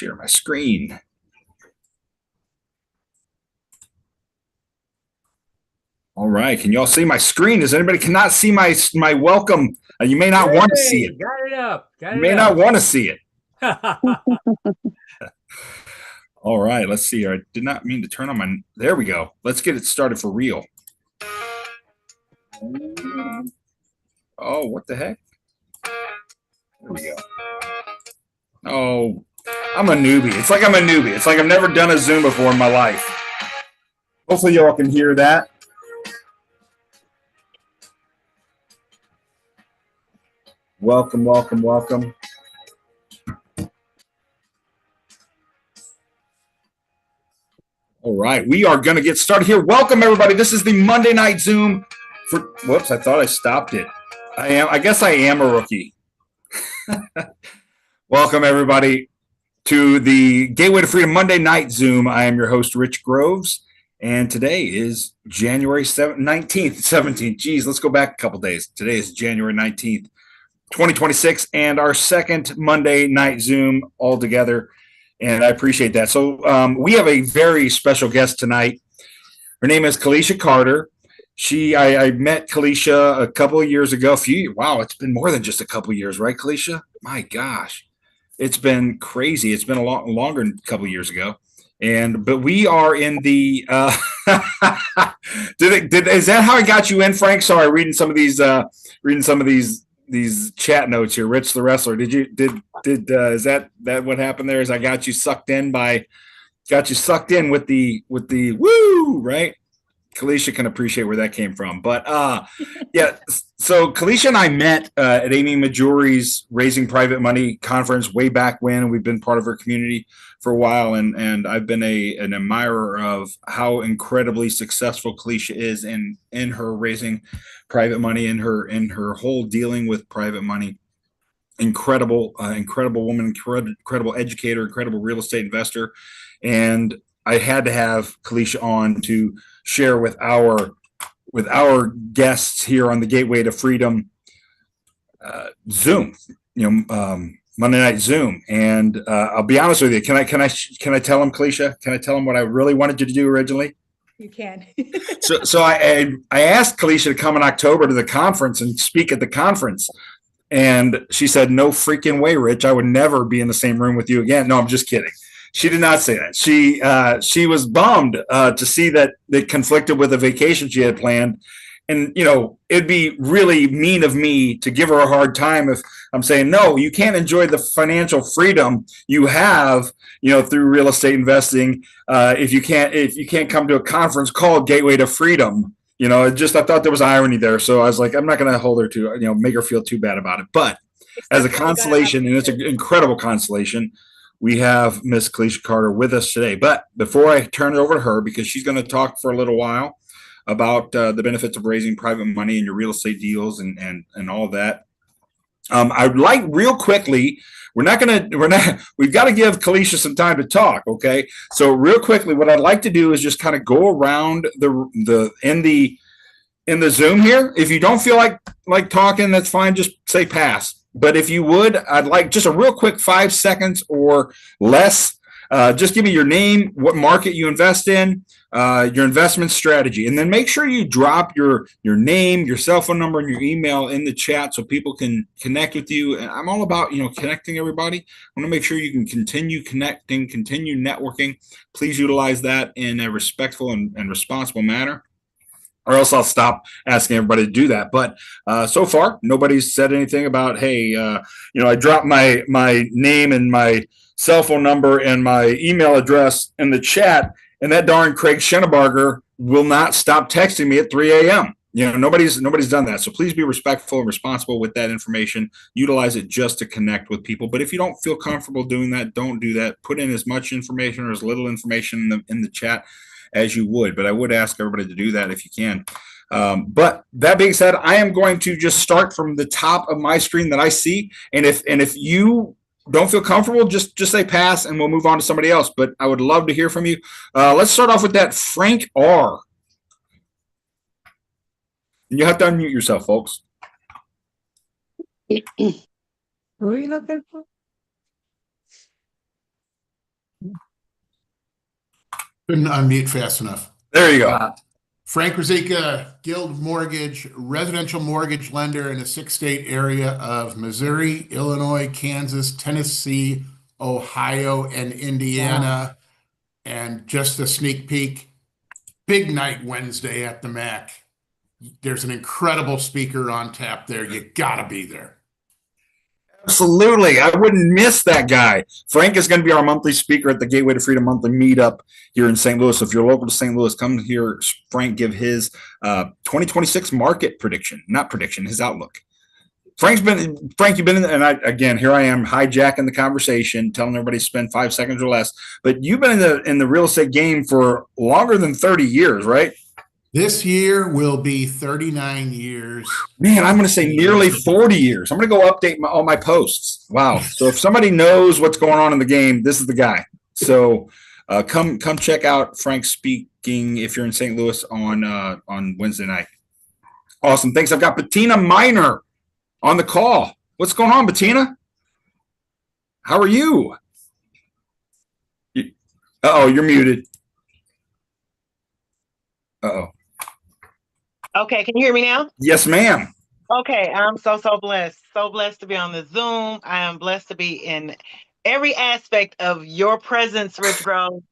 share my screen. All right. Can you all see my screen? Does anybody cannot see my welcome? You may not want to see it. Got it up. You may not want to see it. All right. Let's see. I did not mean to turn on my. There we go. Let's get it started for real. Oh, what the heck? There we go. Oh, I'm a newbie. It's like I'm a newbie. It's like I've never done a Zoom before in my life. Hopefully y'all can hear that. Welcome, welcome, welcome. All right, we are going to get started here. Welcome, everybody. This is the Monday Night Zoom. Whoops, I thought I stopped it. I guess I am a rookie. Welcome, everybody, to the Gateway to Freedom Monday Night Zoom. I am your host, Rich Groves, and today is January 19th, 17th. Geez, let's go back a couple days. Today is January 19th, 2026, and our second Monday Night Zoom all together, and I appreciate that. So we have a very special guest tonight. Her name is Keleisha Carter. I met Keleisha a couple of years ago. Wow, it's been more than just a couple of years, right, Keleisha? My gosh. It's been crazy. It's been a lot longer than a couple of years ago. But we are in the is that how I got you in, Frank? Sorry, reading some of these chat notes here. Rich the Wrestler. Is that what happened there? Is I got you sucked in with the woo, right? Keleisha can appreciate where that came from. But yeah, so Keleisha and I met at Amy Majori's Raising Private Money conference way back when. We've been part of her community for a while, and I've been an admirer of how incredibly successful Keleisha is in her raising private money, in her whole dealing with private money. Incredible woman, incredible educator, incredible real estate investor. And I had to have Keleisha on to share with our guests here on the Gateway to Freedom Zoom, Monday Night Zoom. And I'll be honest with you. Can I tell them, Keleisha? Can I tell them what I really wanted you to do originally? You can. so I asked Keleisha to come in October to the conference and speak at the conference. And she said, "No freaking way, Rich. I would never be in the same room with you again." No, I'm just kidding. She did not say that. She was bummed to see that it conflicted with a vacation she had planned. And, it'd be really mean of me to give her a hard time if I'm saying, no, you can't enjoy the financial freedom you have, through real estate investing if you can't come to a conference called Gateway to Freedom. I thought there was irony there. So I was like, I'm not going to hold her to, make her feel too bad about it. But as a consolation, and it's an incredible consolation, we have Miss Keleisha Carter with us today. But before I turn it over to her, because she's going to talk for a little while about the benefits of raising private money in your real estate deals and all of that, I'd like real quickly. We've got to give Keleisha some time to talk. Okay. So real quickly, what I'd like to do is just kind of go around in the Zoom here. If you don't feel like talking, that's fine. Just say pass. But if you would, I'd like just a real quick 5 seconds or less. Just give me your name, what market you invest in, your investment strategy, and then make sure you drop your name, your cell phone number, and your email in the chat so people can connect with you. And I'm all about connecting everybody. I want to make sure you can continue connecting, continue networking. Please utilize that in a respectful and responsible manner, or else I'll stop asking everybody to do that. But so far, nobody's said anything about, hey, I dropped my name and my cell phone number and my email address in the chat, and that darn Craig Schennebarger will not stop texting me at 3 a.m. Nobody's done that. So please be respectful and responsible with that information. Utilize it just to connect with people. But if you don't feel comfortable doing that, don't do that. Put in as much information or as little information in the chat as you would, but I would ask everybody to do that if you can. But that being said, I am going to just start from the top of my screen that I see, and if you don't feel comfortable, just say pass, and we'll move on to somebody else. But I would love to hear from you. Let's start off with that Frank R. And you have to unmute yourself, folks. Who are you looking for? Couldn't unmute fast enough. There you go. Frank Ruzicka, Guild Mortgage, residential mortgage lender in the six-state area of Missouri, Illinois, Kansas, Tennessee, Ohio, and Indiana. And just a sneak peek, big night Wednesday at the MAC. There's an incredible speaker on tap there. You gotta be there. Absolutely. I wouldn't miss that guy. Frank is going to be our monthly speaker at the Gateway to Freedom monthly meetup here in St. Louis. So if you're local to St. Louis, come hear Frank give his 2026 market prediction, not prediction, his outlook. Frank, you've been in, and again, here I am hijacking the conversation, telling everybody to spend 5 seconds or less. But you've been in the real estate game for longer than 30 years, right? This year will be 39 years. Man, I'm going to say nearly 40 years. I'm going to go update all my posts. Wow. So if somebody knows what's going on in the game, this is the guy. So come check out Frank speaking if you're in St. Louis on Wednesday night. Awesome. Thanks. I've got Bettina Miner on the call. What's going on, Bettina? How are you? Uh-oh, you're muted. Uh-oh. Okay, can you hear me now? Yes, ma'am. Okay, I'm so blessed. So blessed to be on the Zoom. I am blessed to be in every aspect of your presence, Rich Grove.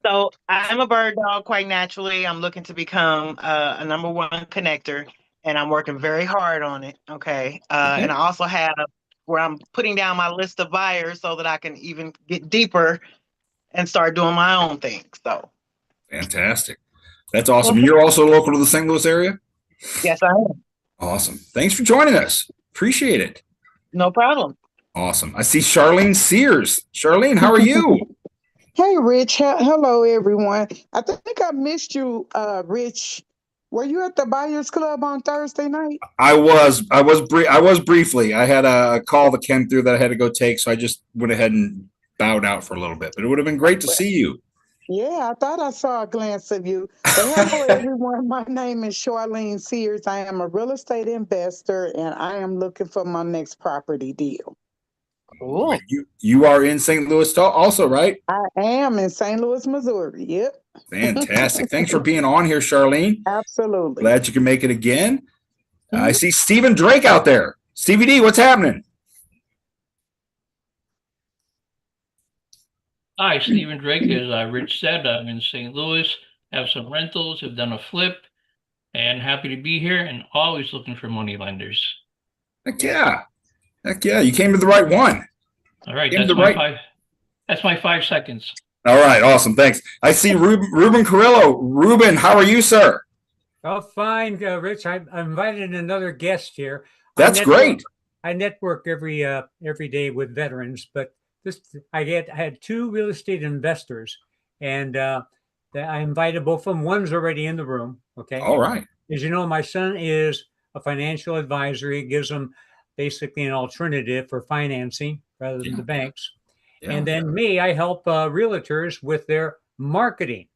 So I'm a bird dog quite naturally. I'm looking to become a number one connector, and I'm working very hard on it. Okay. And I also have where I'm putting down my list of buyers so that I can even get deeper and start doing my own thing. So fantastic. That's awesome. You're also local to the St. Louis area? Yes, I am. Awesome. Thanks for joining us. Appreciate it. No problem. Awesome. I see Charlene Sears. Charlene, how are you? Hey, Rich. Hello, everyone. I think I missed you, Rich. Were you at the Buyers Club on Thursday night? I was briefly. I had a call that came through that I had to go take, so I just went ahead and bowed out for a little bit. But it would have been great to see you. Yeah, I thought I saw a glance of you. But hello, everyone. My name is Charlene Sears. I am a real estate investor, and I am looking for my next property deal. Cool. You are in St. Louis also, right? I am in St. Louis, Missouri. Yep. Fantastic. Thanks for being on here, Charlene. Absolutely. Glad you can make it again. I see Stephen Drake out there. Stevie D, what's happening? Hi, Stephen Drake. As Rich said, I'm in St. Louis, have some rentals, have done a flip, and happy to be here and always looking for money lenders. Heck yeah. Heck yeah. You came to the right one. All right. That's my 5 seconds. All right. Awesome. Thanks. I see Ruben Carrillo. Ruben, how are you, sir? Oh, fine, Rich. I invited another guest here. That's great. I network every day with veterans, but I had 2 real estate investors, and I invited both of them. One's already in the room. Okay. All right. As you know, my son is a financial advisor. He gives them basically an alternative for financing rather than the banks. Yeah. And then me, I help realtors with their marketing.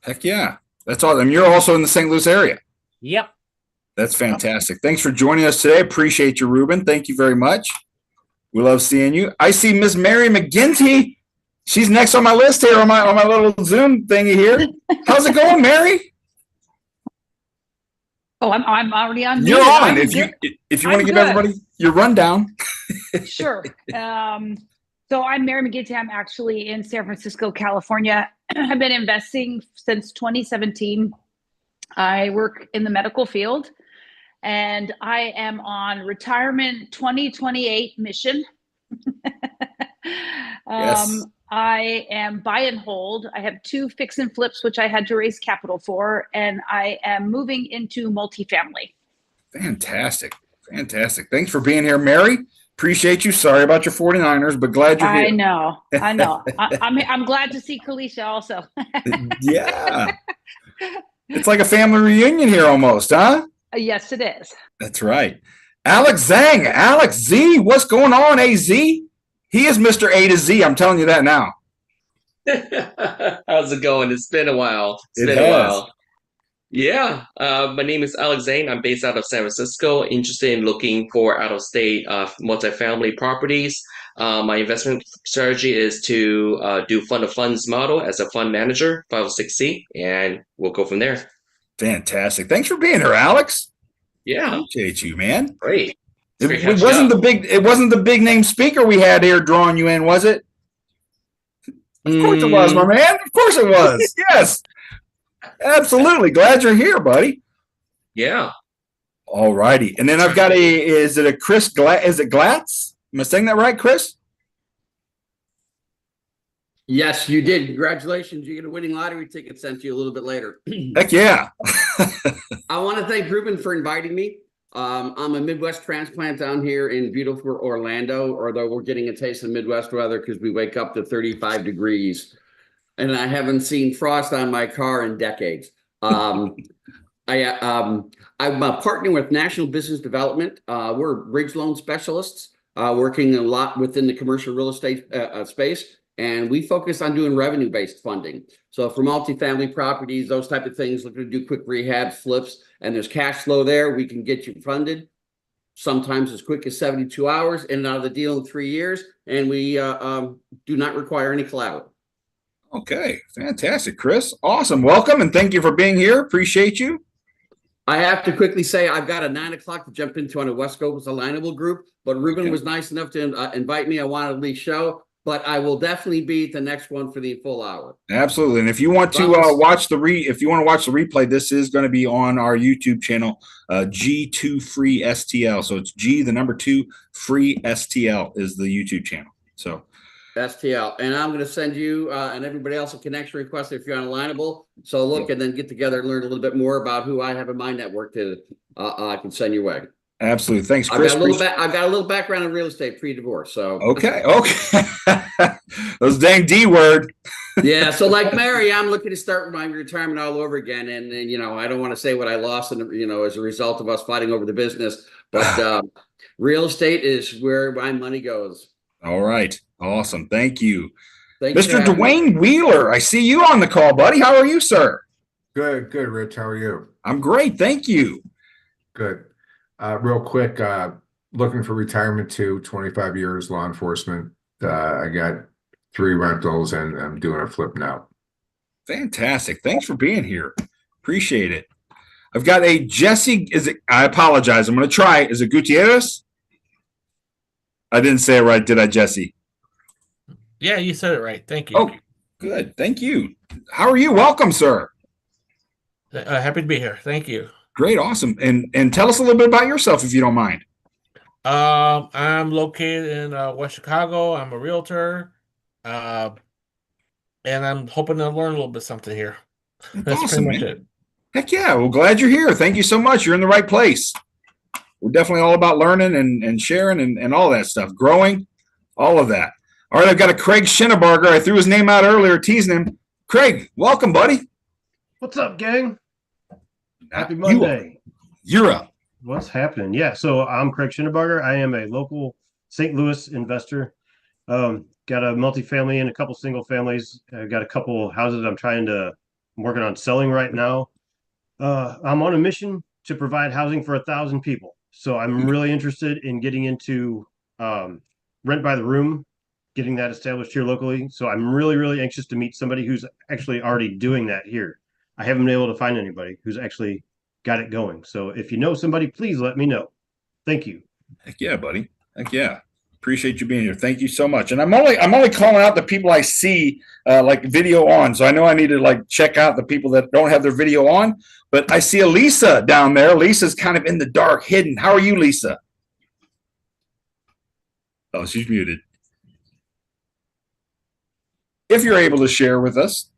Heck yeah. That's awesome. You're also in the St. Louis area. Yep. That's fantastic. Thanks for joining us today. Appreciate you, Ruben. Thank you very much. We love seeing you. I see Miss Mary McGinty. She's next on my list here on my little Zoom thingy here. How's it going, Mary? Oh, I'm already on. You're on. If you want to give everybody your rundown. Sure. So I'm Mary McGinty. I'm actually in San Francisco, California. I've been investing since 2017. I work in the medical field, and I am on retirement 2028 mission. Yes. I am buy and hold. I have 2 fix and flips, which I had to raise capital for, and I am moving into multifamily. Fantastic. Fantastic. Thanks for being here, Mary. Appreciate you. Sorry about your 49ers, but glad you're here. I know. I'm glad to see Keleisha also. Yeah. It's like a family reunion here almost, huh? Yes, it is. That's right. Alex Zhang. Alex Z, what's going on, AZ? He is Mr. A to Z. I'm telling you that now. How's it going? It's been a while. It's been a while. Yeah. My name is Alex Zane. I'm based out of San Francisco, interested in looking for out-of-state multifamily properties. My investment strategy is to do fund of funds model as a fund manager, 506C, and we'll go from there. Fantastic. Thanks for being here, Alex. Yeah. Appreciate you, man. Great. It wasn't the big name speaker we had here drawing you in, was it? Of course it was, my man. Of course it was. Yes. Absolutely. Glad you're here, buddy. Yeah. All righty. And then I've got is it Chris Glatz? Am I saying that right, Chris? Yes, you did. Congratulations. You get a winning lottery ticket sent to you a little bit later. Heck yeah. I want to thank Ruben for inviting me. I'm a Midwest transplant down here in beautiful Orlando, although we're getting a taste of Midwest weather because we wake up to 35 degrees. And I haven't seen frost on my car in decades. I'm partnering with National Business Development. We're bridge loan specialists working a lot within the commercial real estate space. And we focus on doing revenue-based funding. So for multifamily properties, those type of things, looking to do quick rehab flips, and there's cash flow there, we can get you funded sometimes as quick as 72 hours, in and out of the deal in 3 years. And we do not require any collateral. Okay, fantastic, Chris. Awesome. Welcome, and thank you for being here. Appreciate you. I have to quickly say I've got a 9 o'clock to jump into on a West Coast Alignable group, but Ruben was nice enough to invite me. I wanted to leave show. But I will definitely be at the next one for the full hour. Absolutely. And if you want to watch the replay, this is going to be on our YouTube channel, G2 Free STL. So it's G, the number 2, Free STL is the YouTube channel. So STL. And I'm going to send you and everybody else a connection request if you're on Alignable. So look and then get together and learn a little bit more about who I have in my network to I can send your way. Absolutely. Thanks, Chris. I've got a little background in real estate pre-divorce. So okay. Those dang D word. Yeah. So like Mary, I'm looking to start my retirement all over again. And you know, I don't want to say what I lost as a result of us fighting over the business, but real estate is where my money goes. All right. Awesome. Thank you. Mr. Dwayne Wheeler, I see you on the call, buddy. How are you, sir? Good, Rich. How are you? I'm great. Thank you. Good. Real quick, looking for retirement too, 25 years law enforcement. I got 3 rentals and I'm doing a flip now. Fantastic. Thanks for being here. Appreciate it. I've got a Jesse. I apologize. I'm going to try. Is it Gutierrez? I didn't say it right, did I, Jesse? Yeah, you said it right. Thank you. Oh, good. Thank you. How are you? Welcome, sir. Happy to be here. Thank you. Great, awesome. And tell us a little bit about yourself, if you don't mind. I'm located in West Chicago. I'm a realtor, and I'm hoping to learn a little bit something here. That's awesome, pretty much it. Heck yeah. Well, glad you're here. Thank you so much. You're in the right place. We're definitely all about learning and sharing and all that stuff, growing, all of that. All right, I've got a Craig Schinnebarger. I threw his name out earlier, teasing him. Craig, welcome, buddy. What's up, gang? Happy Monday. You're up. What's happening? Yeah, so I'm Craig Schinnebarger. I am a local St. Louis investor. Got a multifamily and a couple single families. I've got a couple houses I'm working on selling right now. I'm on a mission to provide housing for 1,000 people. So I'm really interested in getting into rent by the room, getting that established here locally. So I'm really, really anxious to meet somebody who's actually already doing that here. I haven't been able to find anybody who's actually got it going. So if you know somebody, please let me know. Thank you. Heck yeah, buddy. Heck yeah. Appreciate you being here. Thank you so much. And I'm only calling out the people I see like video on. So I know I need to like check out the people that don't have their video on. But I see a Lisa down there. Lisa's kind of in the dark, hidden. How are you, Lisa? Oh, she's muted. If you're able to share with us.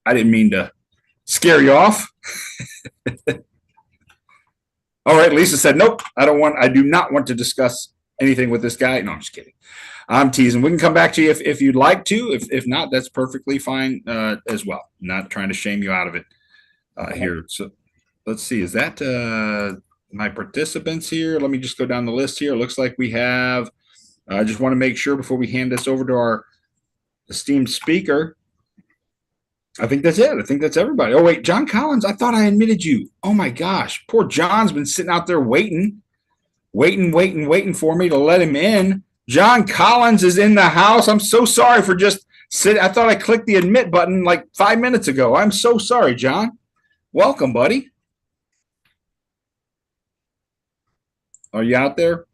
I didn't mean to scare you off. All right, Lisa said, nope, I do not want to discuss anything with this guy. No, I'm just kidding. I'm teasing. We can come back to you if you'd like to. If not, that's perfectly fine as well. I'm not trying to shame you out of it here. So let's see. Is that my participants here? Let me just go down the list here. Looks like we have, I just want to make sure before we hand this over to our esteemed speaker. I think that's it. I think that's everybody. Oh, wait, John Collins, I thought I admitted you. Oh, my gosh. Poor John's been sitting out there waiting. waiting for me to let him in. John Collins is in the house. I'm so sorry for just sitting. I thought I clicked the admit button like 5 minutes ago. I'm so sorry, John. Welcome, buddy. Are you out there?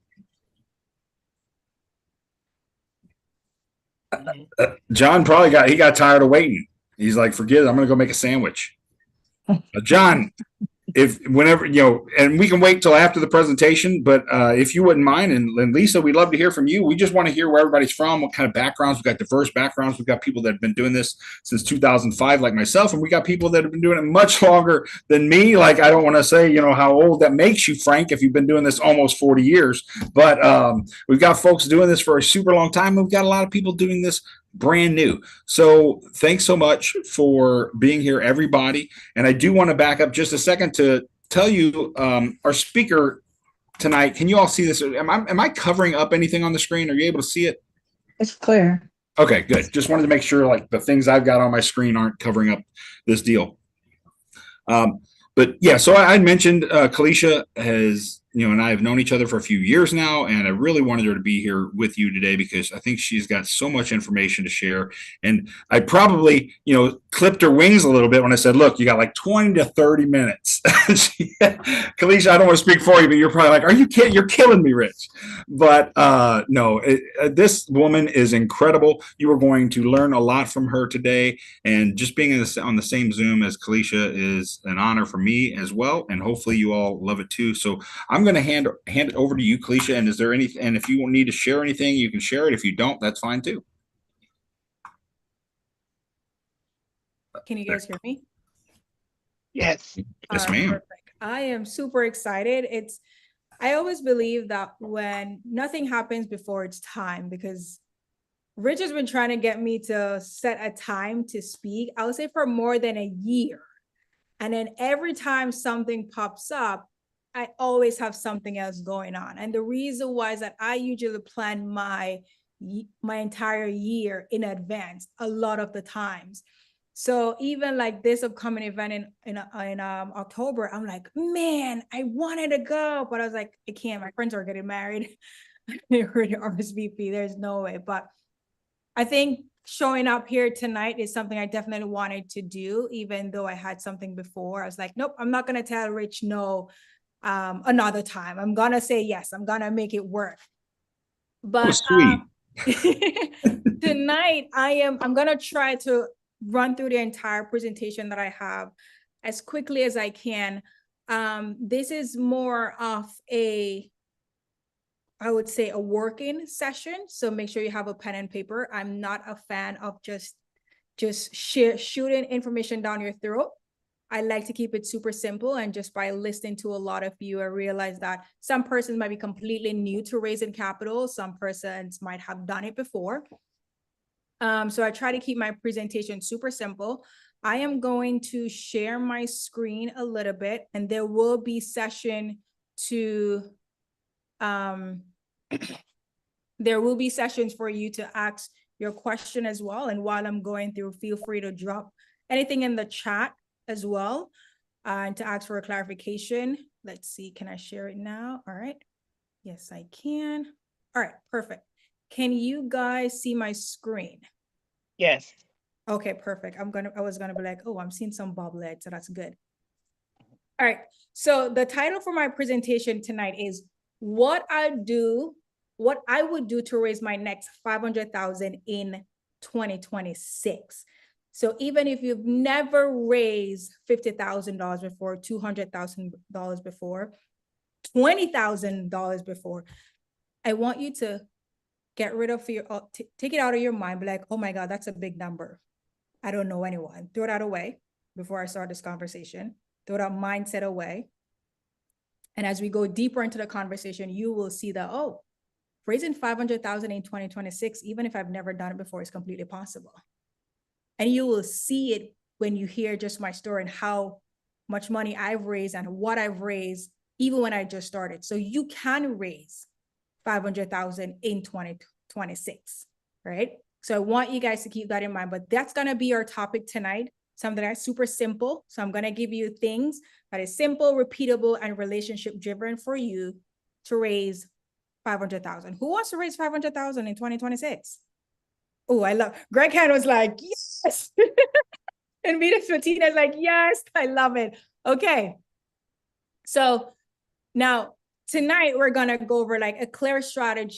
John probably got tired of waiting. He's like, forget it. I'm going to go make a sandwich. John, if whenever, and we can wait till after the presentation, but if you wouldn't mind, and Lisa, we'd love to hear from you. We just want to hear where everybody's from, what kind of backgrounds. We've got diverse backgrounds. We've got people that have been doing this since 2005, like myself, and we got people that have been doing it much longer than me. Like, I don't want to say, how old that makes you, Frank, if you've been doing this almost 40 years, but we've got folks doing this for a super long time. We've got a lot of people doing this brand new. So thanks so much for being here, everybody. And I do want to back up just a second to tell you our speaker tonight. Can you all see this? Am I covering up anything on the screen? Are you able to see it? It's clear. Okay, good. Just wanted to make sure like the things I've got on my screen aren't covering up this deal. But yeah, so I mentioned Keleisha has, and I have known each other for a few years now, and I really wanted her to be here with you today because I think she's got so much information to share. And I probably, clipped her wings a little bit when I said, look, you got like 20 to 30 minutes. Keleisha, I don't want to speak for you, but you're probably like, are you kidding? You're killing me, Rich. But no, this woman is incredible. You are going to learn a lot from her today. And just being on the same Zoom as Keleisha is an honor for me as well. And hopefully you all love it too. So I'm going to hand it over to you, Keleisha. And is there any, and if you need to share anything, you can share it. If you don't, that's fine too. Can you guys hear me? Yes. Yes, ma'am. Perfect. I am super excited. I always believe that when nothing happens before it's time, because Rich has been trying to get me to set a time to speak, I would say for more than a year. And then every time something pops up, I always have something else going on. And the reason why is that I usually plan my entire year in advance a lot of the times. So even like this upcoming event in October, I'm like, man, I wanted to go, but I was like, I can't. My friends are getting married. They already RSVP. There's no way. But I think showing up here tonight is something I definitely wanted to do, even though I had something before. I was like, nope, I'm not gonna tell Rich no another time. I'm gonna say yes. I'm gonna make it work. But sweet. Tonight I'm gonna try to run through the entire presentation that I have as quickly as I can. This is more of I would say a working session. So make sure you have a pen and paper. I'm not a fan of just shooting information down your throat. I like to keep it super simple. And just by listening to a lot of you, I realized that some persons might be completely new to raising capital. Some persons might have done it before. So I try to keep my presentation super simple. I am going to share my screen a little bit, and there will be sessions for you to ask your question as well. And while I'm going through, feel free to drop anything in the chat as well, and to ask for a clarification. Let's see, can I share it now? All right. Yes, I can. All right, perfect. Can you guys see my screen? Yes. Okay, perfect. I was gonna be like, oh, I'm seeing some bobblehead, so that's good. All right. So the title for my presentation tonight is what I would do to raise my next 500,000 in 2026. So even if you've never raised $50,000 before, $200,000 before, $20,000 before, I want you to get rid of take it out of your mind, be like, oh my God, that's a big number. I don't know anyone. Throw that away before I start this conversation. Throw that mindset away. And as we go deeper into the conversation, you will see that, oh, raising 500,000 in 2026, even if I've never done it before, is completely possible. And you will see it when you hear just my story and how much money I've raised and what I've raised, even when I just started. So you can raise 500,000 in 2026, right? So I want you guys to keep that in mind, but that's going to be our topic tonight. Something that's super simple. So I'm going to give you things that is simple, repeatable, and relationship driven for you to raise 500,000? Who wants to raise 500,000 in 2026? Oh, I love Greg Hand was like, yes. And Vita Fatina's like, yes, I love it. Okay. So now tonight we're gonna go over like a clear strategy,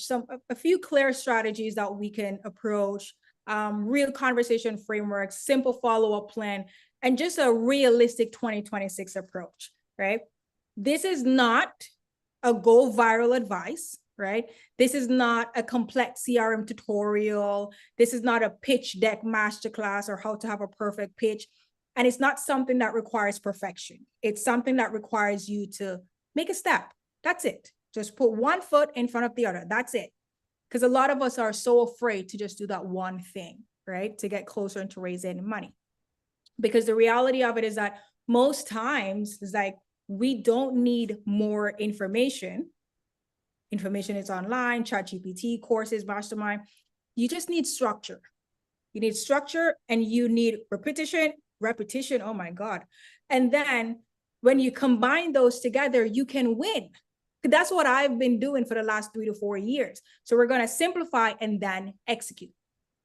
a few clear strategies that we can approach, real conversation frameworks, simple follow-up plan, and just a realistic 2026 approach, right? This is not a go viral advice, right? This is not a complex CRM tutorial. This is not a pitch deck masterclass or how to have a perfect pitch. And it's not something that requires perfection. It's something that requires you to make a step. That's it. Just put one foot in front of the other. That's it. Because a lot of us are so afraid to just do that one thing, right? To get closer and to raise any money. Because the reality of it is that most times it's like, we don't need more information. Information is online, ChatGPT, courses, mastermind. You just need structure. You need structure and you need repetition. Oh my God. And then when you combine those together, you can win. That's what I've been doing for the last 3 to 4 years. So we're going to simplify and then execute.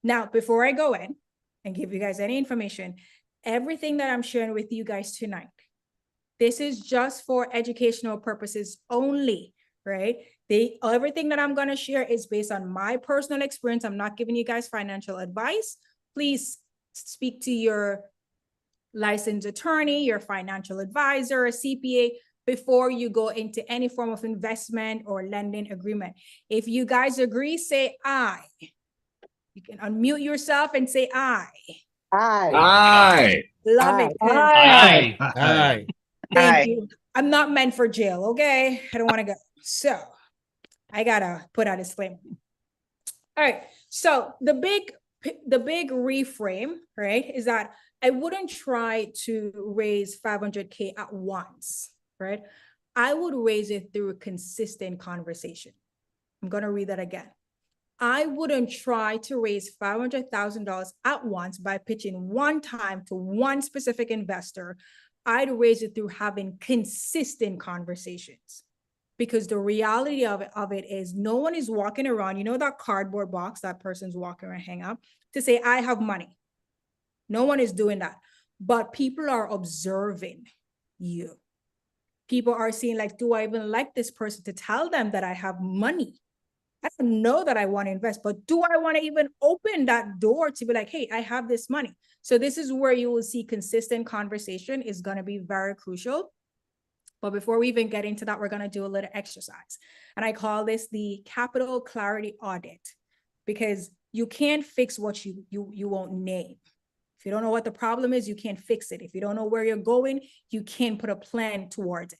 Now, before I go in and give you guys any information, everything that I'm sharing with you guys tonight, this is just for educational purposes only, right? Everything that I'm going to share is based on my personal experience. I'm not giving you guys financial advice. Please speak to your licensed attorney, your financial advisor, a CPA, before you go into any form of investment or lending agreement. If you guys agree, say aye. You can unmute yourself and say aye. Aye. Aye. Love it. Aye. Aye. Thank you. I'm not meant for jail, okay? I don't want to go. So I gotta put out a disclaimer. All right. So the big reframe, right, is that I wouldn't try to raise 500K at once, right? I would raise it through a consistent conversation. I'm gonna read that again. I wouldn't try to raise $500,000 at once by pitching one time to one specific investor. I'd raise it through having consistent conversations. Because the reality of it is no one is walking around, you know, that cardboard box that person's walking around hang up to say, I have money. No one is doing that. But people are observing you. People are seeing like, do I even like this person to tell them that I have money? I don't know that I want to invest, but do I want to even open that door to be like, hey, I have this money? So this is where you will see consistent conversation is going to be very crucial. But before we even get into that, we're going to do a little exercise. And I call this the capital clarity audit, because you can't fix what you won't name. If you don't know what the problem is, you can't fix it. If you don't know where you're going, you can't put a plan towards it.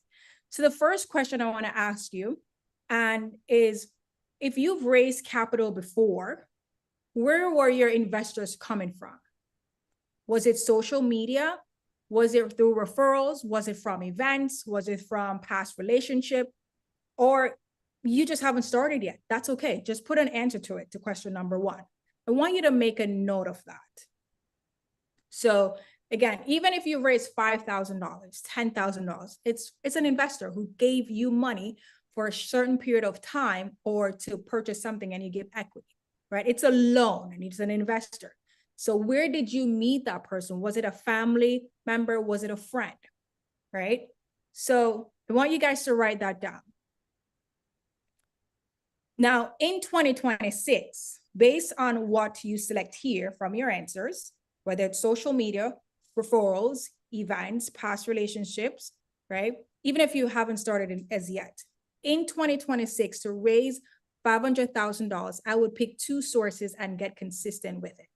So the first question I want to ask you is, if you've raised capital before, where were your investors coming from? Was it social media? Was it through referrals? Was it from events? Was it from past relationship? Or you just haven't started yet? That's okay. Just put an answer to it, to question number 1. I want you to make a note of that. So again, even if you raised $5,000, $10,000, it's an investor who gave you money for a certain period of time or to purchase something, and you give equity, right? It's a loan and it's an investor. So where did you meet that person? Was it a family member? Was it a friend, right? So I want you guys to write that down. Now, in 2026, based on what you select here from your answers, whether it's social media, referrals, events, past relationships, right? Even if you haven't started it as yet, in 2026, to raise $500,000, I would pick 2 sources and get consistent with it.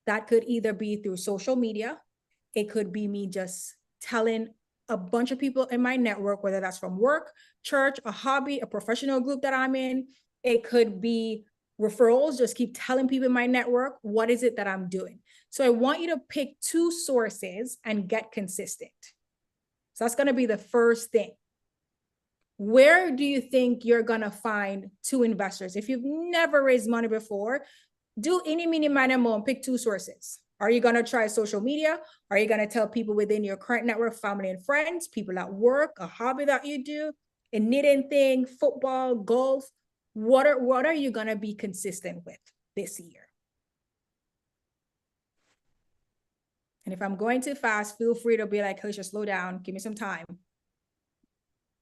That could either be through social media. It could be me just telling a bunch of people in my network, whether that's from work, church, a hobby, a professional group that I'm in. It could be referrals, just keep telling people in my network, what is it that I'm doing? So I want you to pick 2 sources and get consistent. So that's going to be the first thing. Where do you think you're going to find 2 investors? If you've never raised money before, do any, mini, minimum, pick 2 sources. Are you going to try social media? Are you going to tell people within your current network, family and friends, people at work, a hobby that you do? a knitting thing, football, golf. What are you going to be consistent with this year? And if I'm going too fast, feel free to be like, Keleisha, slow down, give me some time.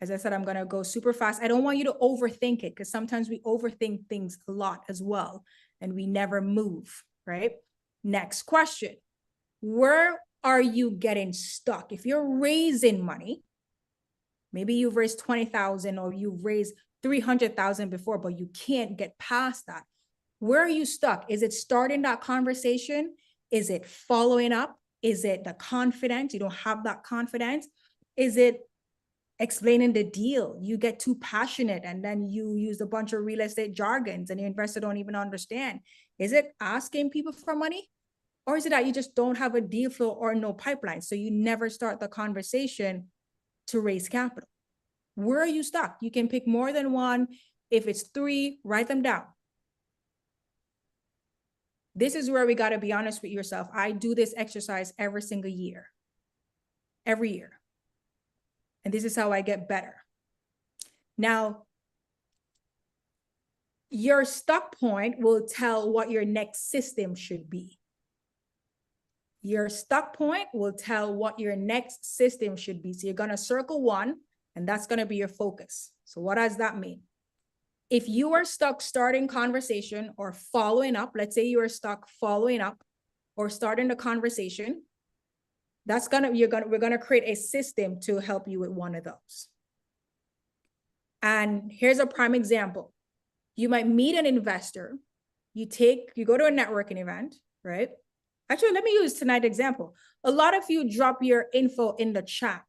As I said, I'm going to go super fast. I don't want you to overthink it, because sometimes we overthink things a lot as well, and we never move, right? Next question. Where are you getting stuck? If you're raising money, maybe you've raised 20,000 or you've raised 300,000 before, but you can't get past that. Where are you stuck? Is it starting that conversation? Is it following up? Is it the confidence? You don't have that confidence. Is it explaining the deal? You get too passionate and then you use a bunch of real estate jargons and your investor don't even understand. Is it asking people for money? Or is it that you just don't have a deal flow or no pipeline? So you never start the conversation to raise capital. Where are you stuck? You can pick more than one. If it's 3, write them down. This is where we got to be honest with yourself. I do this exercise every single year. Every year. And this is how I get better. Now, your stuck point will tell what your next system should be. Your stuck point will tell what your next system should be. So you're going to circle 1, and that's going to be your focus. So what does that mean? If you are stuck starting conversation or following up, let's say you are stuck following up or starting the conversation, we're gonna create a system to help you with one of those. And here's a prime example. You might meet an investor, you go to a networking event, right? Actually, let me use tonight's example. A lot of you drop your info in the chat.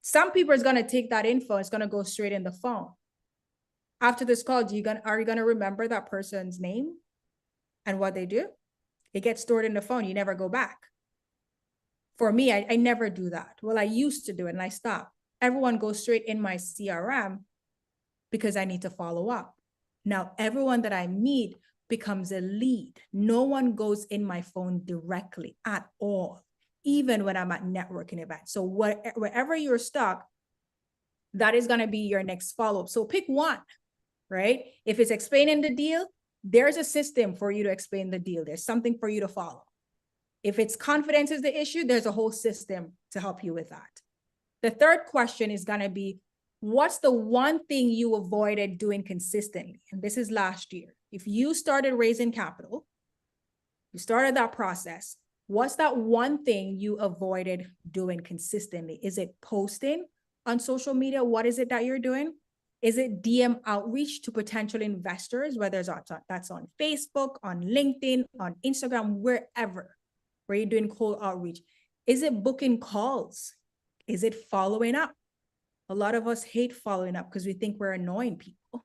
Some people is gonna take that info, it's gonna go straight in the phone. After this call, are you gonna remember that person's name and what they do? It gets stored in the phone, you never go back. For me, I never do that. Well, I used to do it and I stopped. Everyone goes straight in my CRM because I need to follow up. Now, everyone that I meet becomes a lead. No one goes in my phone directly at all, even when I'm at networking events. So wherever you're stuck, that is going to be your next follow-up. So pick one, right? If it's explaining the deal, there's a system for you to explain the deal. There's something for you to follow. If it's confidence is the issue, there's a whole system to help you with that. The third question is going to be, what's the one thing you avoided doing consistently? And this is last year. If you started raising capital, you started that process, what's that one thing you avoided doing consistently? Is it posting on social media? What is it that you're doing? Is it DM outreach to potential investors, whether that's on Facebook, on LinkedIn, on Instagram, wherever, where you're doing cold outreach? Is it booking calls? Is it following up? A lot of us hate following up because we think we're annoying people.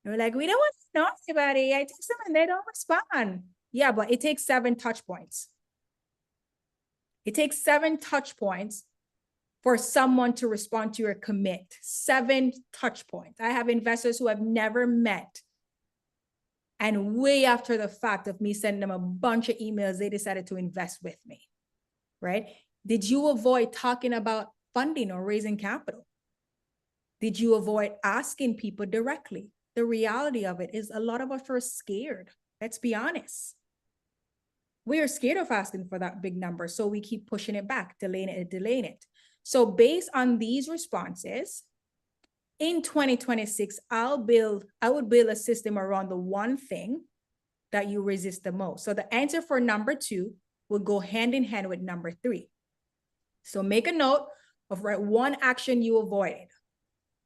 We're like, we don't want to know anybody. I text them and they don't respond. Yeah, but it takes 7 touch points. It takes 7 touch points for someone to respond to your commit. 7 touch points. I have investors who have never met. And way after the fact of me sending them a bunch of emails, they decided to invest with me, right? Did you avoid talking about funding or raising capital? Did you avoid asking people directly? The reality of it is a lot of us are scared. Let's be honest. We are scared of asking for that big number. So we keep pushing it back, delaying it. So based on these responses, in 2026, I would build a system around the one thing that you resist the most. So the answer for number 2 will go hand in hand with number 3. So make a note of one action you avoided.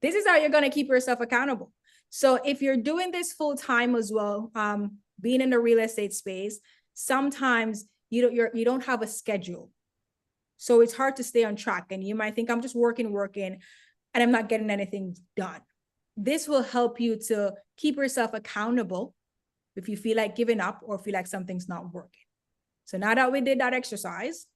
This is how you're going to keep yourself accountable. So if you're doing this full time as well, being in the real estate space, sometimes you don't have a schedule. So it's hard to stay on track. And you might think, I'm just working, and I'm not getting anything done. This will help you to keep yourself accountable if you feel like giving up or feel like something's not working. So now that we did that exercise,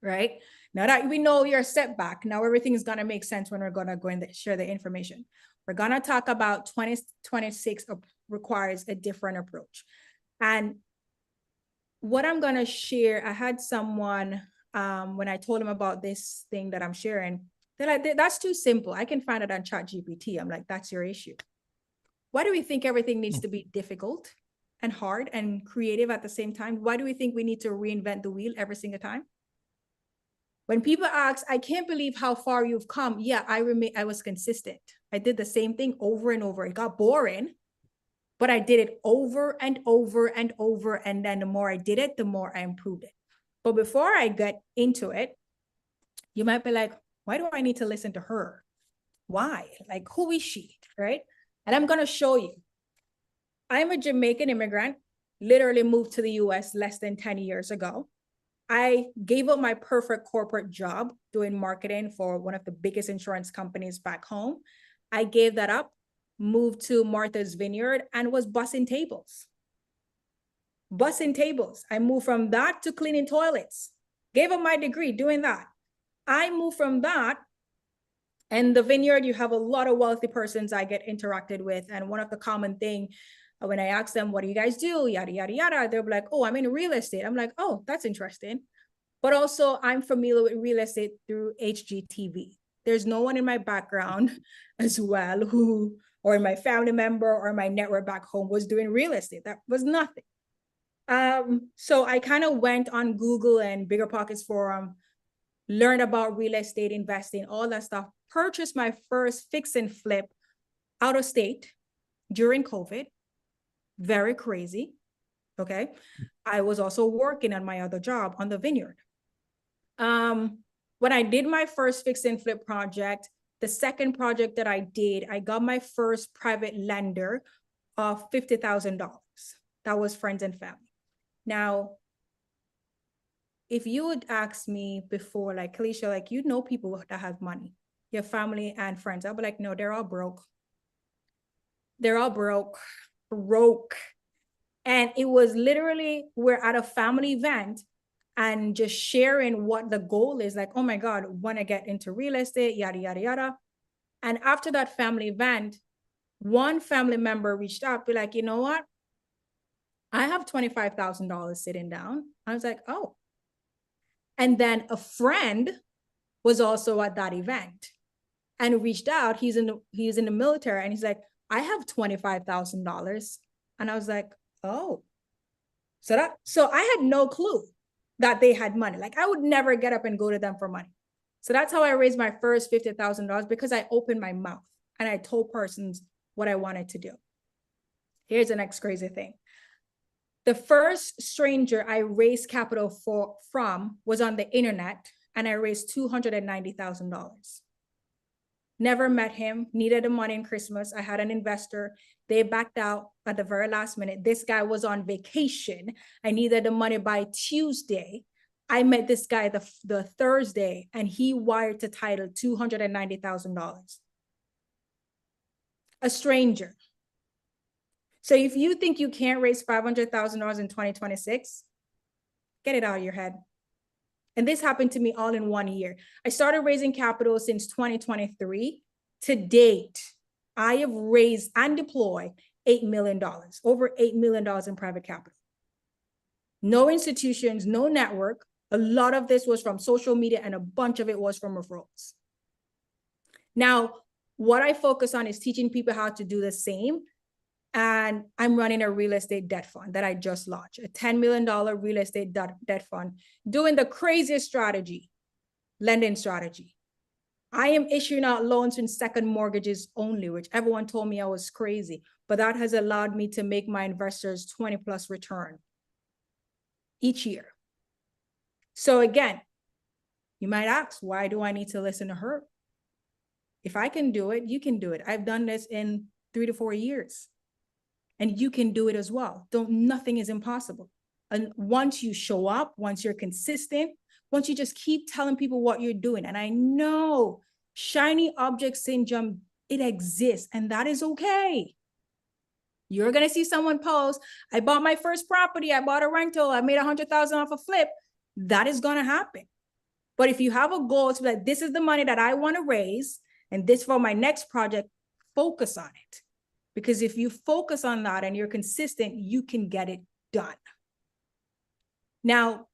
right? Now that we know your setback, now everything is going to make sense when we're going to go and share the information. We're going to talk about 2026 requires a different approach. And what I'm going to share, I had someone, when I told him about this thing that I'm sharing, They're like, that's too simple. I can find it on ChatGPT. I'm like, that's your issue. Why do we think everything needs to be difficult and hard and creative at the same time? Why do we think we need to reinvent the wheel every single time? When people ask, I can't believe how far you've come. Yeah, I was consistent. I did the same thing over and over. It got boring, but I did it over and over and over. And then the more I did it, the more I improved it. But before I get into it, you might be like, why do I need to listen to her? Why? Like, who is she, right? And I'm going to show you. I'm a Jamaican immigrant, literally moved to the US less than 10 years ago. I gave up my perfect corporate job doing marketing for one of the biggest insurance companies back home. I gave that up, moved to Martha's Vineyard, and was bussing tables. Bussing tables. I moved from that to cleaning toilets. Gave up my degree doing that. I moved from that. And the Vineyard, you have a lot of wealthy persons I get interacted with. And one of the common thing, when I ask them, what do you guys do? Yada, yada, yada. They'll be like, oh, I'm in real estate. I'm like, oh, that's interesting. But also I'm familiar with real estate through HGTV. There's no one in my background as well who, or my family member or my network back home was doing real estate. That was nothing. So I kind of went on Google and Bigger Pockets Forum, learned about real estate investing, all that stuff, purchased my first fix and flip out of state during COVID. Very crazy, okay? I was also working on my other job on the Vineyard. When I did my first fix and flip project, the second project that I did, I got my first private lender of $50,000. That was friends and family. Now, if you would ask me before, like, Keleisha, like, you know people that have money, your family and friends, I'll be like, no, they're all broke. They're all broke. And it was literally, we're at a family event and just sharing what the goal is, like, oh my God, want to get into real estate, yada, yada, yada. And after that family event, one family member reached out, be like, you know what? I have $25,000 sitting down. I was like, oh. And then a friend was also at that event and reached out. He's in the military, and he's like, I have $25,000. And I was like, oh. So I had no clue that they had money. Like, I would never get up and go to them for money. So that's how I raised my first $50,000, because I opened my mouth and I told persons what I wanted to do. Here's the next crazy thing. The first stranger I raised capital from was on the internet, and I raised $290,000. Never met him, needed the money in Christmas. I had an investor. They backed out at the very last minute. This guy was on vacation. I needed the money by Tuesday. I met this guy the Thursday, and he wired to title $290,000. A stranger. So if you think you can't raise $500,000 in 2026, get it out of your head. And this happened to me all in 1 year. I started raising capital since 2023. To date, I have raised and deployed $8 million, over $8 million in private capital. No institutions, no network. A lot of this was from social media, and a bunch of it was from referrals. Now, what I focus on is teaching people how to do the same. And I'm running a real estate debt fund that I just launched, a $10 million real estate debt fund, doing the craziest strategy, lending strategy. I am issuing out loans in second mortgages only, which everyone told me I was crazy, but that has allowed me to make my investors 20+ return each year. So again, you might ask, why do I need to listen to her? If I can do it, you can do it. I've done this in 3 to 4 years. And you can do it as well. Nothing is impossible. And once you show up, once you're consistent, once you just keep telling people what you're doing, and I know shiny object syndrome, it exists, and that is okay. You're gonna see someone post, I bought my first property, I bought a rental, I made $100,000 off a flip. That is gonna happen. But if you have a goal to be like, this is the money that I wanna raise, and this for my next project, focus on it. Because if you focus on that and you're consistent, you can get it done. Now,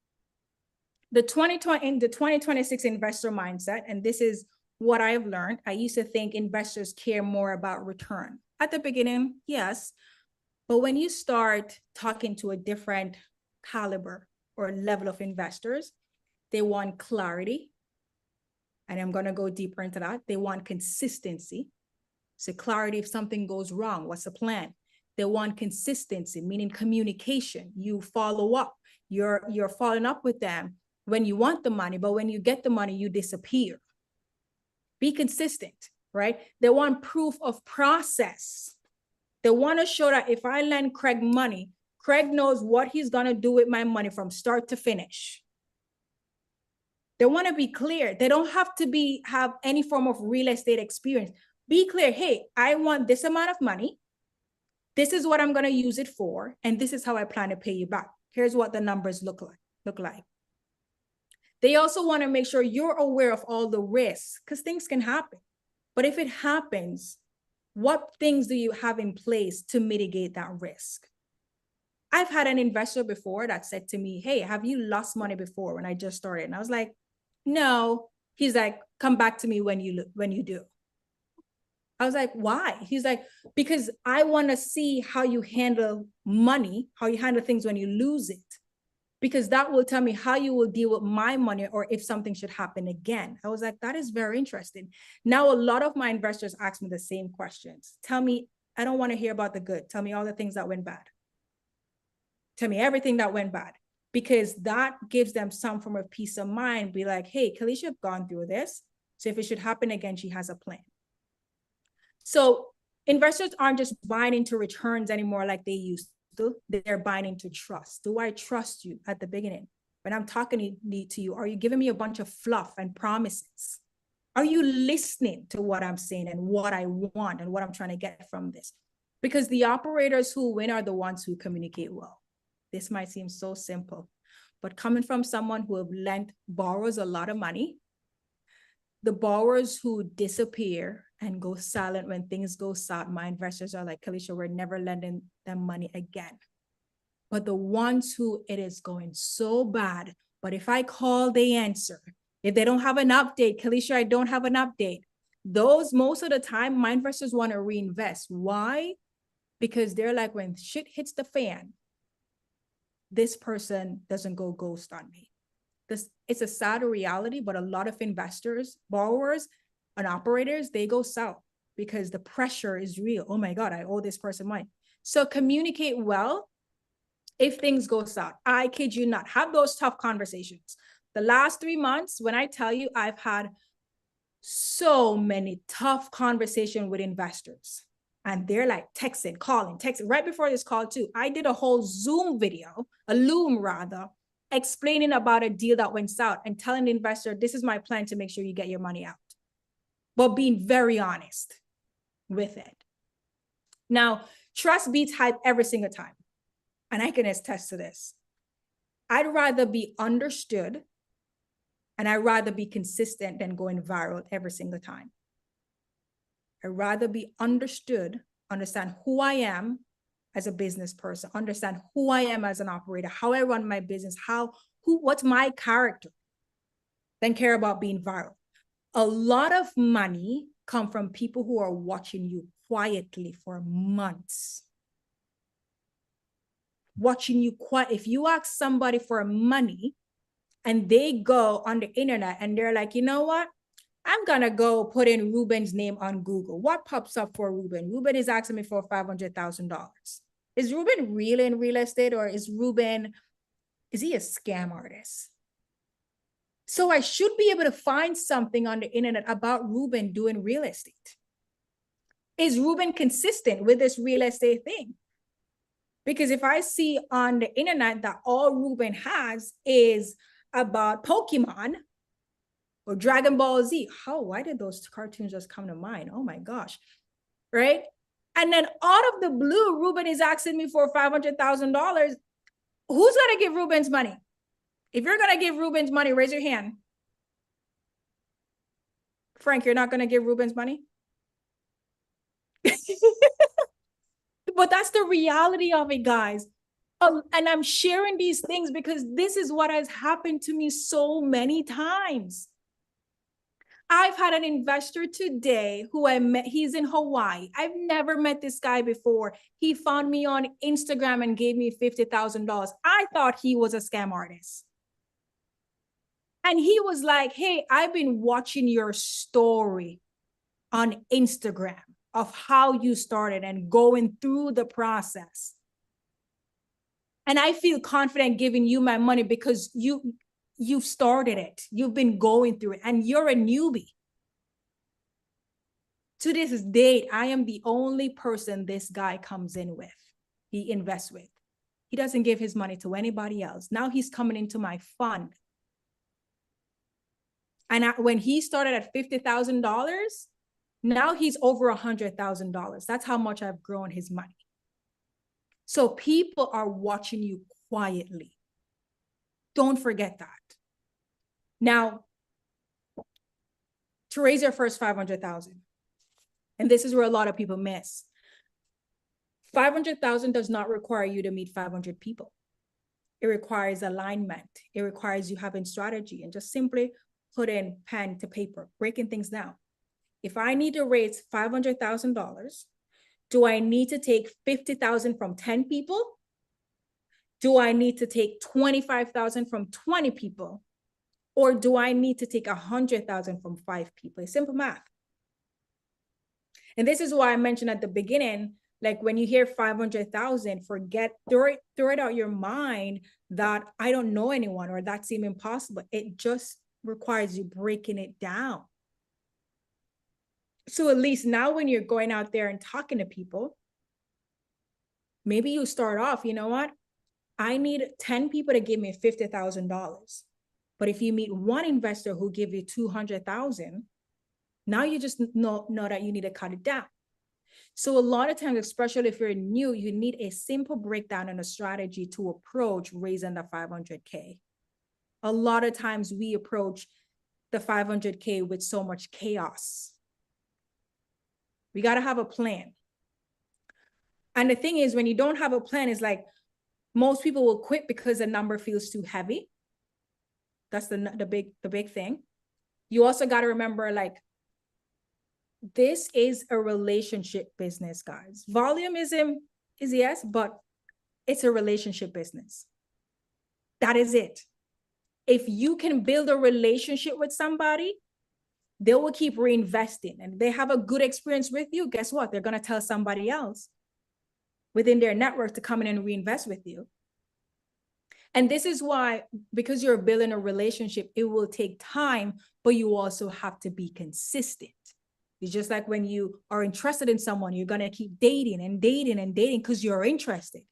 the 2026 investor mindset, and this is what I've learned, I used to think investors care more about return. At the beginning, yes. But when you start talking to a different caliber or level of investors, they want clarity. And I'm going to go deeper into that. They want consistency. So clarity, if something goes wrong, what's the plan? They want consistency, meaning communication. You follow up. You're following up with them when you want the money, but when you get the money, you disappear. Be consistent, right? They want proof of process. They want to show that if I lend Craig money, Craig knows what he's going to do with my money from start to finish. They want to be clear. They don't have to have any form of real estate experience. Be clear. Hey, I want this amount of money. This is what I'm going to use it for. And this is how I plan to pay you back. Here's what the numbers look like. They also want to make sure you're aware of all the risks, because things can happen. But if it happens, what things do you have in place to mitigate that risk? I've had an investor before that said to me, hey, have you lost money before when I just started? And I was like, no. He's like, come back to me when you do. I was like, why? He's like, because I want to see how you handle money, how you handle things when you lose it. Because that will tell me how you will deal with my money or if something should happen again. I was like, that is very interesting. Now, a lot of my investors ask me the same questions. Tell me, I don't want to hear about the good. Tell me all the things that went bad. Tell me everything that went bad, because that gives them some form of peace of mind. Be like, hey, Keleisha have gone through this. So if it should happen again, she has a plan. So investors aren't just buying into returns anymore like they used to. They're buying into trust. Do I trust you at the beginning? When I'm talking to you, are you giving me a bunch of fluff and promises? Are you listening to what I'm saying and what I want and what I'm trying to get from this? Because the operators who win are the ones who communicate well. This might seem so simple, but coming from someone who have lent borrowers a lot of money, the borrowers who disappear and go silent when things go south, my investors are like, Keleisha, we're never lending them money again. But the ones who it is going so bad, but if I call, they answer. If they don't have an update, Keleisha, I don't have an update. Those, most of the time, my investors want to reinvest. Why? Because they're like, when shit hits the fan, this person doesn't go ghost on me. It's a sad reality, but a lot of investors, borrowers, and operators, they go south because the pressure is real. Oh my God, I owe this person money. So communicate well if things go south. I kid you not. Have those tough conversations. The last 3 months, when I tell you, I've had so many tough conversations with investors. And they're like texting, calling, texting. Right before this call too, I did a whole Zoom video, a Loom rather, explaining about a deal that went south and telling the investor, this is my plan to make sure you get your money out. But being very honest with it. Now, trust beats hype every single time. And I can attest to this. I'd rather be understood and I'd rather be consistent than going viral every single time. I'd rather be understood, understand who I am as a business person, understand who I am as an operator, how I run my business, what's my character, than care about being viral. A lot of money come from people who are watching you quietly for months. Watching you quiet. If you ask somebody for money and they go on the internet and they're like, you know what? I'm going to go put in Ruben's name on Google. What pops up for Ruben? Ruben is asking me for $500,000. Is Ruben really in real estate, or is he a scam artist? So I should be able to find something on the internet about Ruben doing real estate. Is Ruben consistent with this real estate thing? Because if I see on the internet that all Ruben has is about Pokemon or Dragon Ball Z, why did those cartoons just come to mind? Oh my gosh, right? And then out of the blue, Ruben is asking me for $500,000. Who's gonna give Ruben's money? If you're gonna give Ruben's money, raise your hand. Frank, you're not gonna give Ruben's money? But that's the reality of it, guys. And I'm sharing these things because this is what has happened to me so many times. I've had an investor today who I met. He's in Hawaii. I've never met this guy before. He found me on Instagram and gave me $50,000. I thought he was a scam artist. And he was like, hey, I've been watching your story on Instagram of how you started and going through the process. And I feel confident giving you my money because you've started it. You've been going through it and you're a newbie. To this date, I am the only person this guy comes in with, he invests with. He doesn't give his money to anybody else. Now he's coming into my fund. And when he started at $50,000, now he's over $100,000. That's how much I've grown his money. So people are watching you quietly. Don't forget that. Now, to raise your first 500,000, and this is where a lot of people miss. 500,000 does not require you to meet 500 people. It requires alignment. It requires you having strategy and just simply put in pen to paper, breaking things down. If I need to raise $500,000, do I need to take 50,000 from 10 people? Do I need to take 25,000 from 20 people? Or do I need to take 100,000 from 5 people? It's simple math. And this is why I mentioned at the beginning, like when you hear 500,000, throw it out your mind that I don't know anyone or that seems impossible. It just requires you breaking it down. So at least now when you're going out there and talking to people, maybe you start off, you know what? I need 10 people to give me $50,000. But if you meet one investor who give you 200,000, now you just know that you need to cut it down. So a lot of times, especially if you're new, you need a simple breakdown and a strategy to approach raising the 500K. A lot of times we approach the 500K with so much chaos. We got to have a plan. And the thing is, when you don't have a plan, it's like most people will quit because the number feels too heavy. That's the big thing. You also got to remember, like, this is a relationship business, guys. Volumeism is yes, but it's a relationship business. That is it. If you can build a relationship with somebody, they will keep reinvesting, and they have a good experience with you. Guess what? They're going to tell somebody else within their network to come in and reinvest with you. And this is why, because you're building a relationship, it will take time, but you also have to be consistent. It's just like when you are interested in someone, you're going to keep dating and dating and dating because you're interested.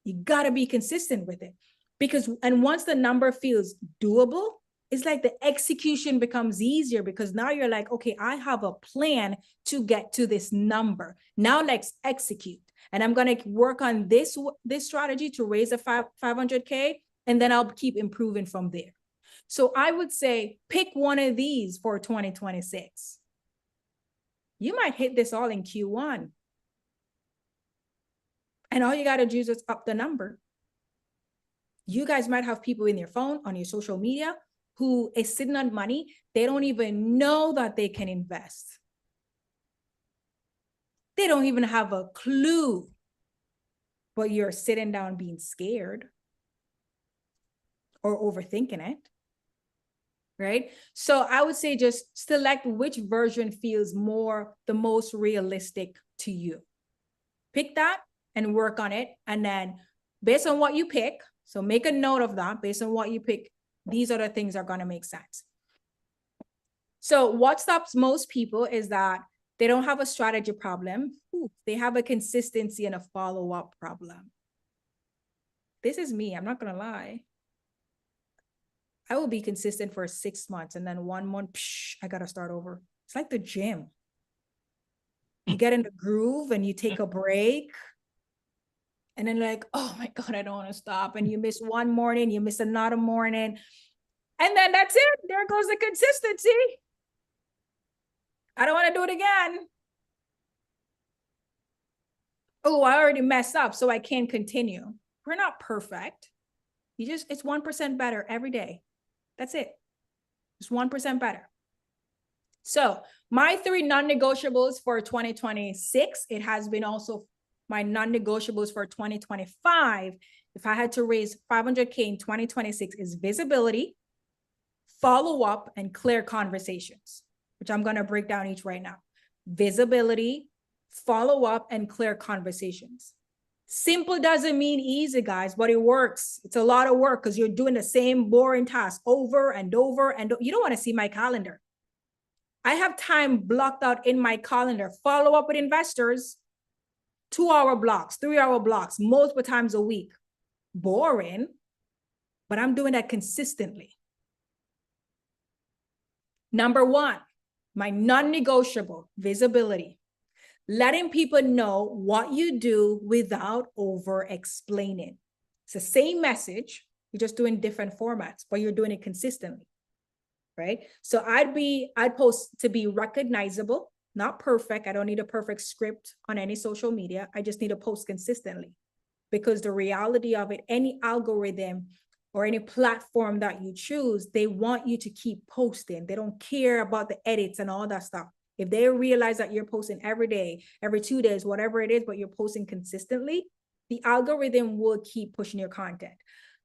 You got to be consistent with it. And once the number feels doable, it's like the execution becomes easier because now you're like, okay, I have a plan to get to this number. Now let's execute. And I'm going to work on this strategy to raise a 500K, and then I'll keep improving from there. So I would say pick one of these for 2026. You might hit this all in Q1. And all you got to do is just up the number. You guys might have people in your phone, on your social media, who is sitting on money. They don't even know that they can invest. They don't even have a clue. But you're sitting down being scared or overthinking it. Right? So I would say just select which version feels the most realistic to you. Pick that and work on it. And then based on what you pick, so make a note of that, based on what you pick, these other things are going to make sense. So what stops most people is that they don't have a strategy problem. They have a consistency and a follow-up problem. This is me. I'm not going to lie. I will be consistent for 6 months, and then 1 month, I got to start over. It's like the gym. You get in the groove and you take a break. And then like, oh my God, I don't want to stop. And you miss one morning, you miss another morning. And then that's it. There goes the consistency. I don't want to do it again. Oh, I already messed up, so I can't continue. We're not perfect. It's 1% better every day. That's it. Just 1% better. So my 3 non-negotiables for 2026, it has been also my non-negotiables for 2025. If I had to raise 500K in 2026 is visibility, follow-up, and clear conversations, which I'm going to break down each right now. Visibility, follow-up, and clear conversations. Simple doesn't mean easy, guys, but it works. It's a lot of work because you're doing the same boring task over and over. And you don't want to see my calendar. I have time blocked out in my calendar. Follow up with investors, 2-hour blocks, 3-hour blocks, multiple times a week. Boring, but I'm doing that consistently. Number 1, my non-negotiable, visibility. Letting people know what you do without over-explaining. It's the same message, you're just doing different formats, but you're doing it consistently, right? So I'd post to be recognizable, not perfect. I don't need a perfect script on any social media. I just need to post consistently, because the reality of it, any algorithm or any platform that you choose, they want you to keep posting. They don't care about the edits and all that stuff. If they realize that you're posting every day, every 2 days, whatever it is, but you're posting consistently, the algorithm will keep pushing your content.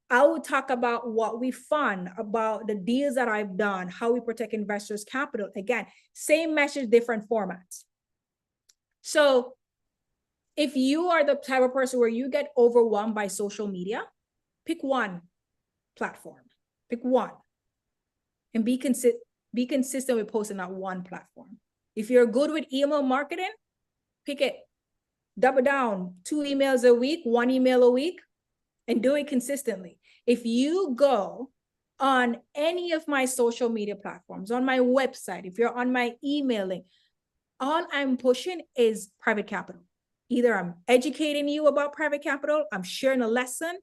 I will talk about what we fund, about the deals that I've done, how we protect investors' capital. Again, same message, different formats. So if you are the type of person where you get overwhelmed by social media, pick one platform, pick one, and be consistent with posting on one platform. If you're good with email marketing, pick it. Double down, 2 emails a week, 1 email a week, and do it consistently. If you go on any of my social media platforms, on my website, if you're on my emailing, all I'm pushing is private capital. Either I'm educating you about private capital, I'm sharing a lesson,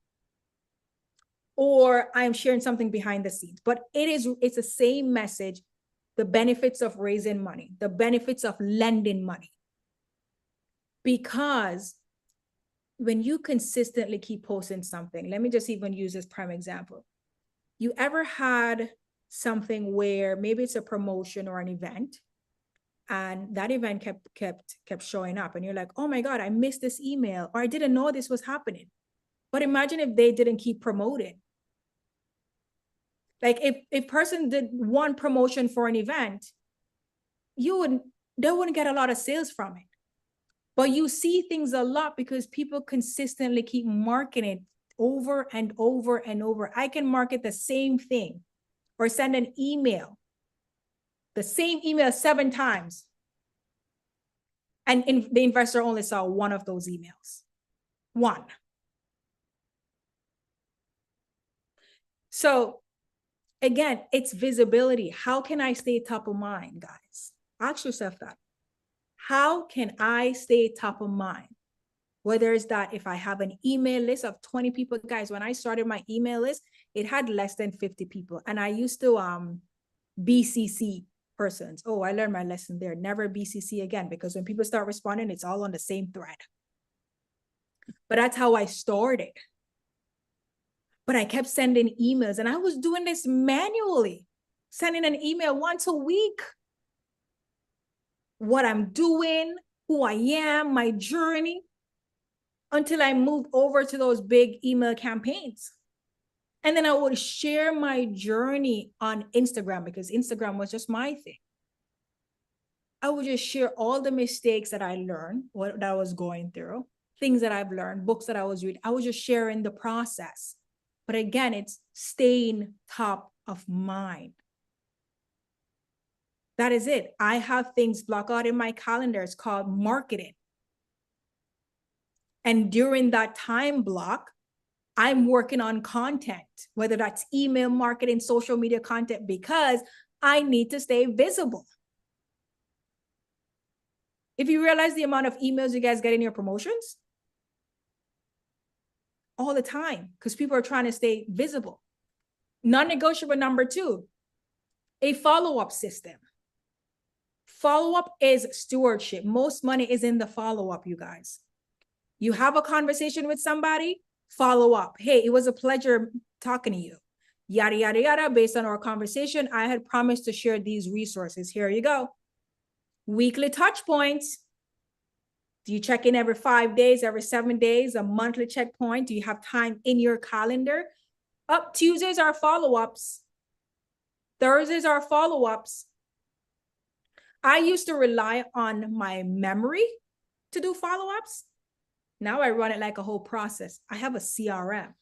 or I'm sharing something behind the scenes. But it's the same message, the benefits of raising money, the benefits of lending money. Because when you consistently keep posting something, let me just even use this prime example. You ever had something where maybe it's a promotion or an event, and that event kept showing up, and you're like, oh my God, I missed this email, or I didn't know this was happening. But imagine if they didn't keep promoting. Like if person did one promotion for an event, they wouldn't get a lot of sales from it. But you see things a lot because people consistently keep marketing it over and over and over. I can market the same thing or send an email, the same email 7 times. And the investor only saw one of those emails. One. So again, it's visibility. How can I stay top of mind, guys? Ask yourself that. How can I stay top of mind? Whether it's that if I have an email list of 20 people, guys, when I started my email list, it had less than 50 people. And I used to BCC persons. Oh, I learned my lesson there. Never BCC again, because when people start responding, it's all on the same thread. But that's how I started. But I kept sending emails, and I was doing this manually, sending an email once a week. What I'm doing, who I am, my journey, until I moved over to those big email campaigns. And then I would share my journey on Instagram, because Instagram was just my thing. I would just share all the mistakes that I learned, what I was going through, things that I've learned, books that I was reading. I was just sharing the process. But again, it's staying top of mind. That is it. I have things blocked out in my calendar. It's called marketing. And during that time block, I'm working on content, whether that's email marketing, social media content, because I need to stay visible. If you realize the amount of emails you guys get in your promotions, all the time, because people are trying to stay visible. Non-negotiable number 2, a follow-up system. Follow-up is stewardship. Most money is in the follow-up, you guys. You have a conversation with somebody, follow up. Hey, it was a pleasure talking to you. yada, yada, yada. Based on our conversation, I had promised to share these resources. Here you go. Weekly touch points. Do you check in every 5 days, every 7 days, a monthly checkpoint? Do you have time in your calendar? Up Tuesdays are follow-ups. Thursdays are follow-ups. I used to rely on my memory to do follow-ups. Now I run it like a whole process. I have a CRM.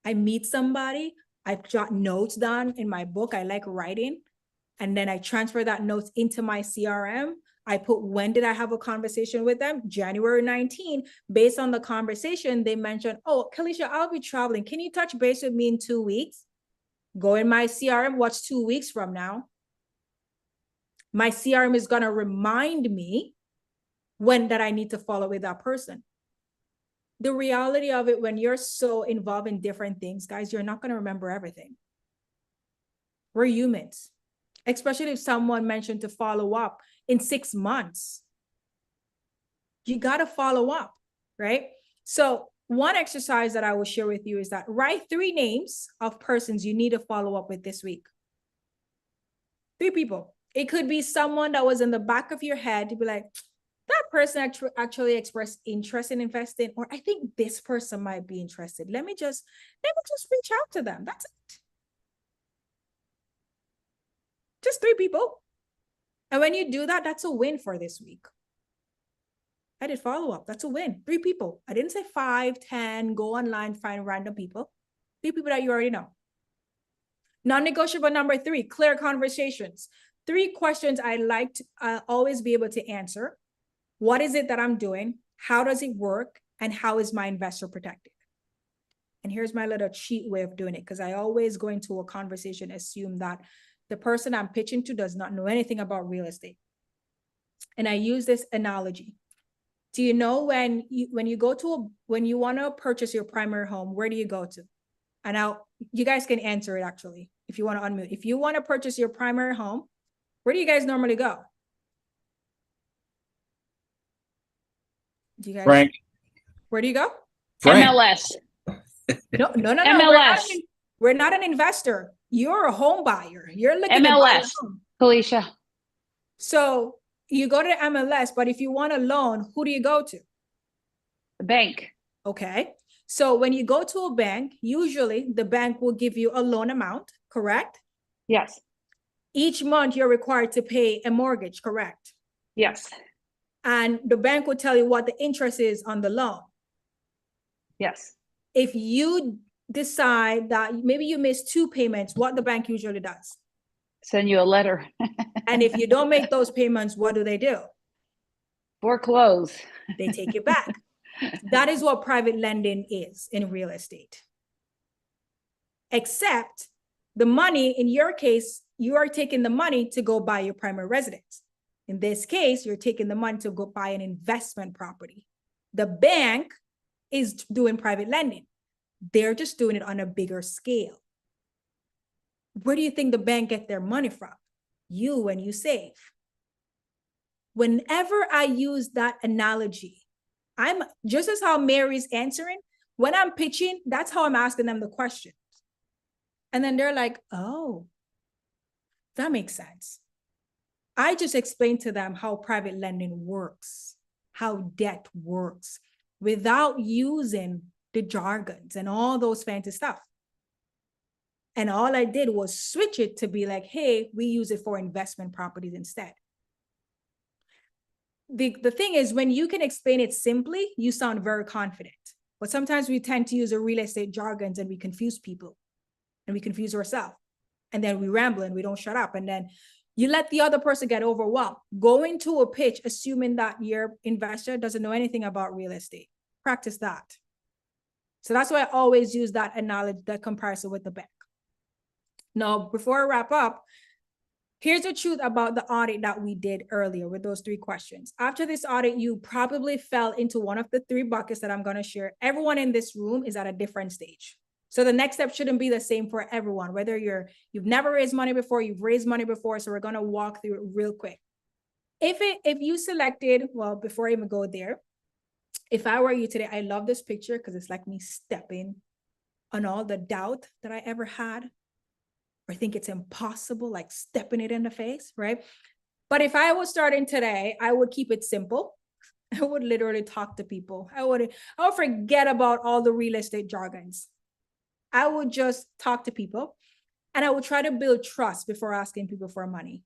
I meet somebody, I jot notes down in my book. I like writing. And then I transfer that notes into my CRM. I put, when did I have a conversation with them? January 19. Based on the conversation, they mentioned, oh, Keleisha, I'll be traveling. Can you touch base with me in 2 weeks? Go in my CRM, what's 2 weeks from now? My CRM is gonna remind me when that I need to follow with that person. The reality of it, when you're so involved in different things, guys, you're not gonna remember everything. We're humans, especially if someone mentioned to follow up in 6 months. You gotta follow up, right? So one exercise that I will share with you is that write 3 names of persons you need to follow up with this week. 3 people. It could be someone that was in the back of your head to be like, that person actually expressed interest in investing, or I think this person might be interested. Let me just reach out to them. That's it. Just 3 people. And when you do that, that's a win for this week. I did follow up. That's a win. 3 people. I didn't say 5, 10, go online, find random people. 3 people that you already know. Non-negotiable number 3, clear conversations. 3 questions I like to always be able to answer. What is it that I'm doing? How does it work? And how is my investor protected? And here's my little cheat way of doing it, because I always go into a conversation, assume that the person I'm pitching to does not know anything about real estate. And I use this analogy. Do you know when you go to when you want to purchase your primary home, where do you go to? And you guys can answer it actually, if you want to unmute. If you want to purchase your primary home, where do you guys normally go? Do you guys? Frank. Where do you go? Frank. MLS. No. MLS. We're not an investor. You're a home buyer. You're looking MLS. to buy a home. Keleisha. So you go to MLS, but if you want a loan, who do you go to? The bank. Okay. So when you go to a bank, usually the bank will give you a loan amount, correct? Yes. Each month you're required to pay a mortgage, correct? Yes. And the bank will tell you what the interest is on the loan. Yes. If you decide that maybe you miss 2 payments, what the bank usually does? Send you a letter. And if you don't make those payments, what do? Foreclose. They take it back. That is what private lending is in real estate. Except the money, in your case, you are taking the money to go buy your primary residence. In this case, you're taking the money to go buy an investment property. The bank is doing private lending. They're just doing it on a bigger scale. Where do you think the bank get their money from? You, when you save. Whenever I use that analogy, I'm just as how Mary's answering, when I'm pitching, that's how I'm asking them the questions. And then they're like, oh, that makes sense. I just explained to them how private lending works, how debt works, without using the jargons and all those fancy stuff. And all I did was switch it to be like, hey, we use it for investment properties instead. The thing is, when you can explain it simply, you sound very confident. But sometimes we tend to use a real estate jargons and we confuse people and we confuse ourselves. And then we ramble and we don't shut up. And then you let the other person get overwhelmed. Go into a pitch assuming that your investor doesn't know anything about real estate. Practice that. So that's why I always use that analogy, that comparison with the bank. Now, before I wrap up, here's the truth about the audit that we did earlier with those 3 questions. After this audit, you probably fell into one of the 3 buckets that I'm going to share. Everyone in this room is at a different stage. So the next step shouldn't be the same for everyone, whether you've never raised money before, you've raised money before. So we're going to walk through it real quick. If you selected, well, before I even go there, if I were you today, I love this picture because it's like me stepping on all the doubt that I ever had, or think it's impossible, like stepping it in the face, right? But if I was starting today, I would keep it simple. I would literally talk to people. I would forget about all the real estate jargons. I would just talk to people, and I would try to build trust before asking people for money.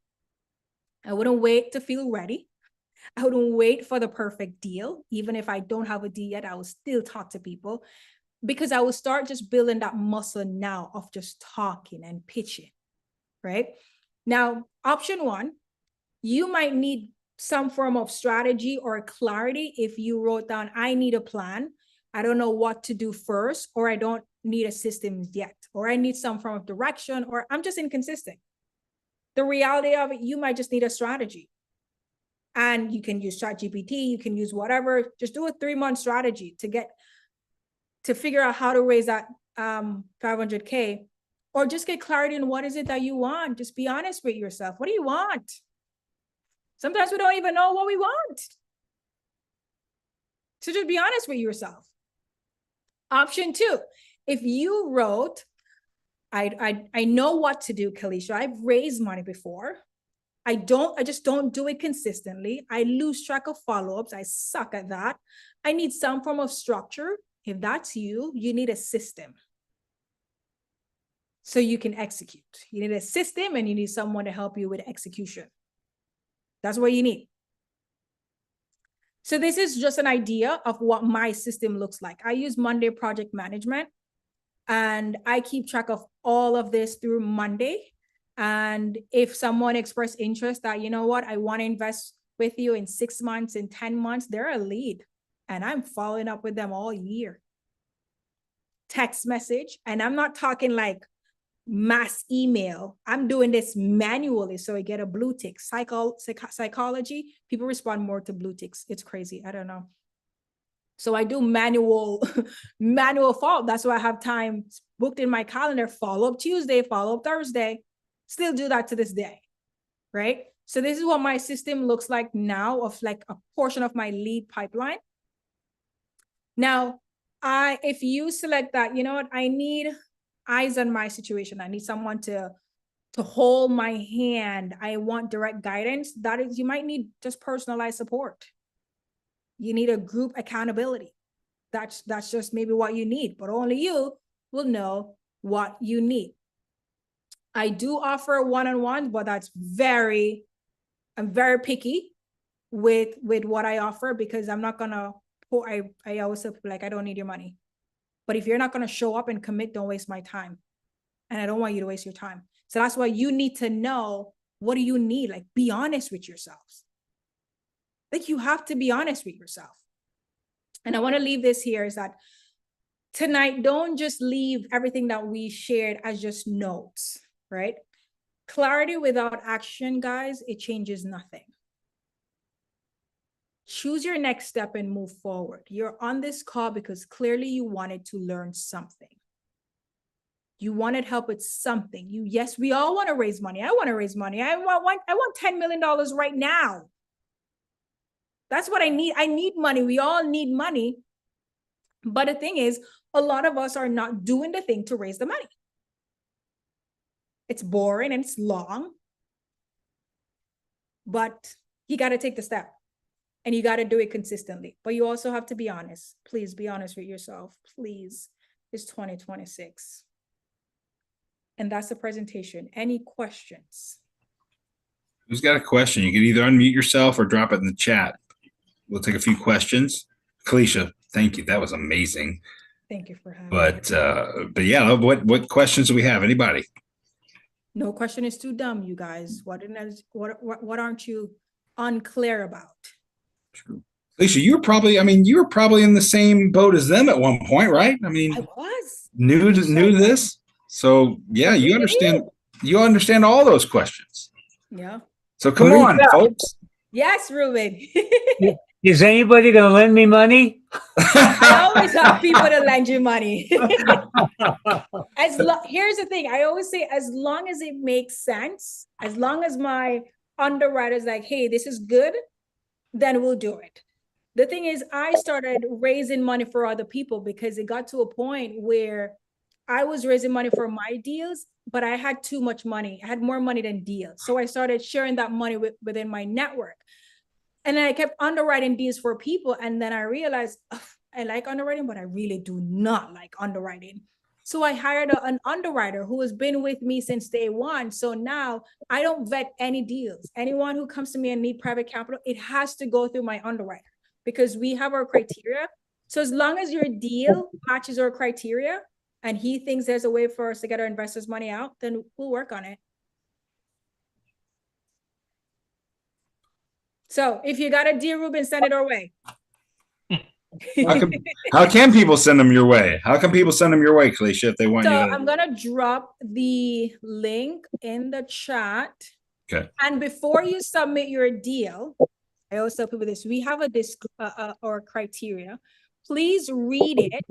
I wouldn't wait to feel ready. I wouldn't wait for the perfect deal. Even if I don't have a deal yet, I would still talk to people, because I would start just building that muscle now of just talking and pitching, right? Now, option one, you might need some form of strategy or clarity if you wrote down, I need a plan. I don't know what to do first, or I don't need a system yet, or I need some form of direction, or I'm just inconsistent. The reality of it, you might just need a strategy. And you can use ChatGPT, you can use whatever, just do a 3-month strategy to figure out how to raise that 500K, or just get clarity on what is it that you want. Just be honest with yourself. What do you want? Sometimes we don't even know what we want. So just be honest with yourself. Option two, if you wrote, I know what to do, Keleisha. I've raised money before. I just don't do it consistently. I lose track of follow-ups. I suck at that. I need some form of structure. If that's you, you need a system so you can execute. You need a system, and you need someone to help you with execution. That's what you need. So this is just an idea of what my system looks like. I use Monday project management, and I keep track of all of this through Monday. And if someone expressed interest that, you know what, I want to invest with you in 6 months, in 10 months, they're a lead. And I'm following up with them all year. Text message. And I'm not talking like mass email. I'm doing this manually, so I get a blue tick. Psychology, people respond more to blue ticks. It's crazy. I don't know. So I do manual follow-up. That's why I have time booked in my calendar. Follow up Tuesday, follow up Thursday. Still do that to this day, right? So this is what my system looks like now, of like a portion of my lead pipeline. Now, if you select that, you know what, I need eyes on my situation. I need someone to hold my hand. I want direct guidance. That is, you might need just personalized support. You need a group accountability. That's just maybe what you need, but only you will know what you need. I do offer one-on-one, but I'm very picky with what I offer, because I'm not gonna I always say, like, I don't need your money. But if you're not gonna show up and commit, don't waste my time. And I don't want you to waste your time. So that's why you need to know, what do you need? Like, be honest with yourselves. Like, you have to be honest with yourself. And I want to leave this here, is that tonight, don't just leave everything that we shared as just notes, right? Clarity without action, guys, it changes nothing. Choose your next step and move forward. You're on this call because clearly you wanted to learn something. You wanted help with something. Yes, we all want to raise money. I want to raise money. I want $10 million right now. That's what I need. I need money. We all need money. But the thing is, a lot of us are not doing the thing to raise the money. It's boring and it's long, but you got to take the step, and you got to do it consistently. But you also have to be honest. Please be honest with yourself. Please. It's 2026. And that's the presentation. Any questions? Who's got a question? You can either unmute yourself or drop it in the chat. We'll take a few questions. Keleisha, thank you. That was amazing. Thank you for having me. But yeah, what questions do we have? Anybody? No question is too dumb, you guys. What aren't you unclear about? True. Keleisha, you were probably in the same boat as them at one point, right? I mean, I was new to this. So yeah, you understand all those questions. Yeah. So come on, folks. Yes, Ruben. Is anybody going to lend me money? I always have people to lend you money. Here's the thing. I always say, as long as it makes sense, as long as my underwriter's like, hey, this is good, then we'll do it. The thing is, I started raising money for other people because it got to a point where I was raising money for my deals, but I had too much money. I had more money than deals. So I started sharing that money within my network. And then I kept underwriting deals for people. And then I realized I like underwriting, but I really do not like underwriting. So I hired an underwriter who has been with me since day one. So now I don't vet any deals. Anyone who comes to me and need private capital, it has to go through my underwriter because we have our criteria. So as long as your deal matches our criteria and he thinks there's a way for us to get our investors' money out, then we'll work on it. So if you got a deal, Ruben, send it our way. How can people send them your way? How can people send them your way, Keleisha, if they want you to? I'm going to drop the link in the chat. Okay. And before you submit your deal, I always tell people this, we have or criteria. Please read it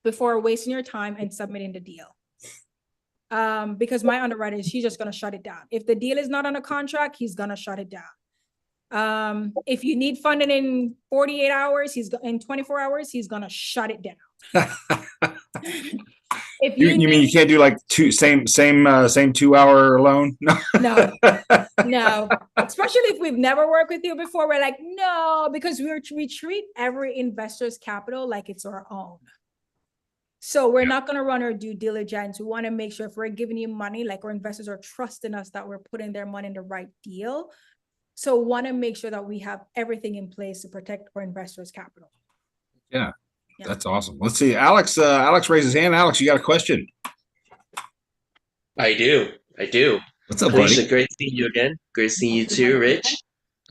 before wasting your time and submitting the deal. Because my underwriter, he's just going to shut it down. If the deal is not on a contract, he's going to shut it down. If you need funding in 48 hours, in 24 hours, he's going to shut it down. If you mean you can't do like same 2-hour loan? No. No. Especially if we've never worked with you before, we're like, no, because we treat every investor's capital like it's our own. So we're not going to run our due diligence. We want to make sure if we're giving you money, like our investors are trusting us that we're putting their money in the right deal. So want to make sure that we have everything in place to protect our investors' capital. Yeah. That's awesome. Let's see. Alex raised his hand. Alex, you got a question? I do. What's up, Keleisha, buddy? great seeing you again. Great seeing you too, Rich.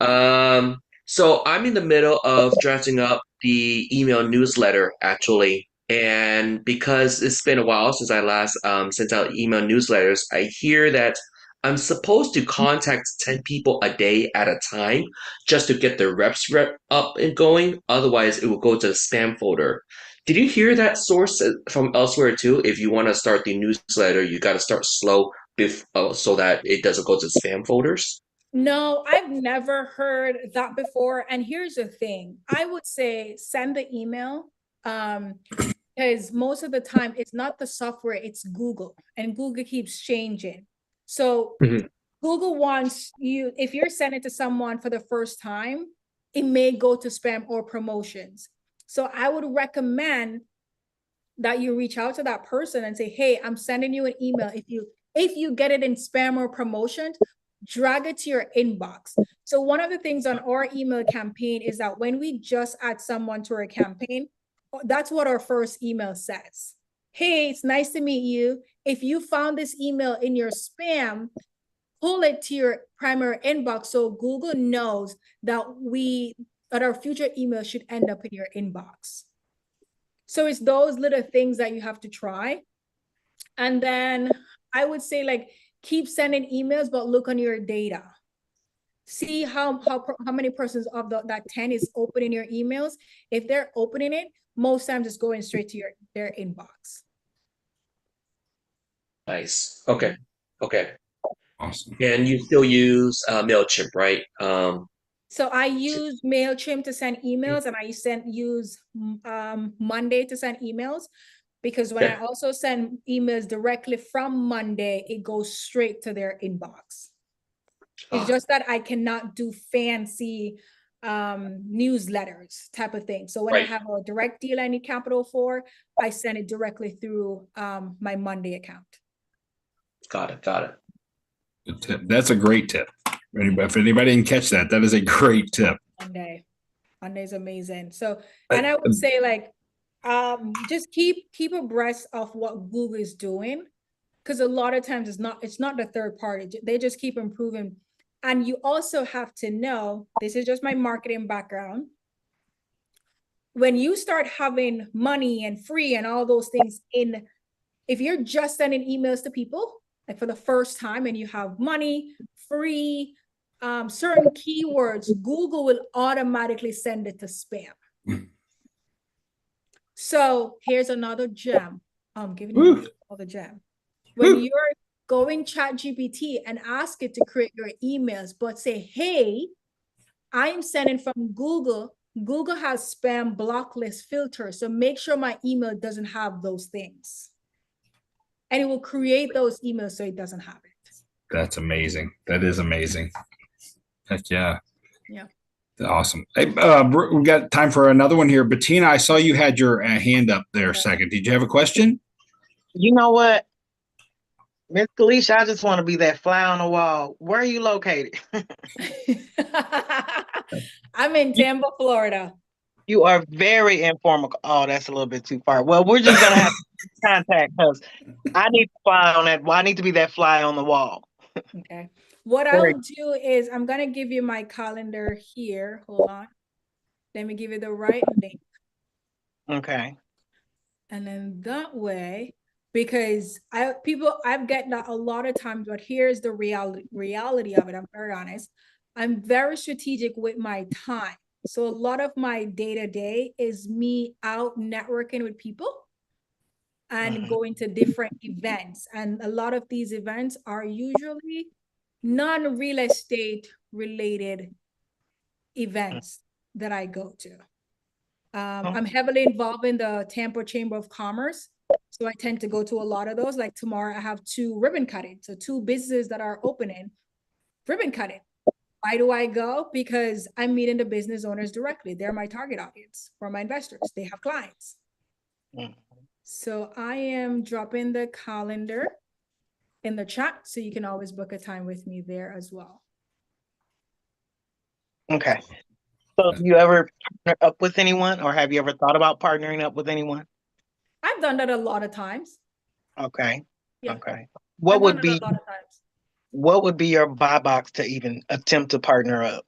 So I'm in the middle of drafting up the email newsletter, actually. And because it's been a while since I last sent out email newsletters, I hear that I'm supposed to contact 10 people a day at a time just to get the reps up and going. Otherwise, it will go to the spam folder. Did you hear that source from elsewhere too? If you want to start the newsletter, you got to start slow so that it doesn't go to spam folders. No, I've never heard that before. And here's the thing. I would say send the email because most of the time it's not the software, it's Google. And Google keeps changing. So Google wants you, if you're sending it to someone for the first time, it may go to spam or promotions. So I would recommend that you reach out to that person and say, hey, I'm sending you an email. If you get it in spam or promotions, drag it to your inbox. So one of the things on our email campaign is that when we just add someone to our campaign, that's what our first email says. Hey, it's nice to meet you. If you found this email in your spam, pull it to your primary inbox so Google knows that our future email should end up in your inbox. So it's those little things that you have to try. And then I would say keep sending emails, but look on your data. See how many persons of that 10 is opening your emails. If they're opening it, most times it's going straight to their inbox. Nice. Okay. Awesome. And you still use MailChimp, right? So I use MailChimp to send emails, and I use Monday to send emails, because when I also send emails directly from Monday, it goes straight to their inbox. It's just that I cannot do fancy newsletters type of thing. So when I have a direct deal I need capital for, I send it directly through my Monday account. Got it. Good tip. That's a great tip. If anybody didn't catch that, that is a great tip. Monday's amazing. So, and I would say just keep abreast of what Google is doing, because a lot of times it's not the third party. They just keep improving. And you also have to know, this is just my marketing background. When you start having money and free and all those things if you're just sending emails to people like for the first time and you have money, free, certain keywords, Google will automatically send it to spam. So here's another gem. I'm giving you another gem. When you're going ChatGPT and ask it to create your emails, but say, hey, I'm sending from Google. Google has spam block list filters. So make sure my email doesn't have those things. and it will create those emails so it doesn't have it. That's amazing. That is amazing. Heck yeah. Yeah. Awesome. Hey, we got time for another one here. Bettina, I saw you had your hand up there a second. Did you have a question? You know what, Miss Keleisha, I just want to be that fly on the wall. Where are you located? I'm in Tampa, Florida. You are very informal. Oh, that's a little bit too far. Well, we're just gonna have contact because I need to fly on that. I need to be that fly on the wall. Okay. What I'll do is I'm gonna give you my calendar here. Hold on. Let me give you the right link. Okay. And then that way, because I've gotten that a lot of times, but here's the reality of it. I'm very honest. I'm very strategic with my time. So a lot of my day-to-day is me out networking with people and going to different events. And a lot of these events are usually non real estate related events that I go to. I'm heavily involved in the Tampa Chamber of Commerce. So I tend to go to a lot of those. Like tomorrow I have 2 ribbon cutting. So 2 businesses that are opening ribbon cutting. Why do I go? Because I'm meeting the business owners directly. They're my target audience for my investors. They have clients. So I am dropping the calendar in the chat so you can always book a time with me there as well. Okay. So do you ever partner up with anyone, or have you ever thought about partnering up with anyone? I've done that a lot of times. Okay. Yeah. Okay. What would be your buy box to even attempt to partner up?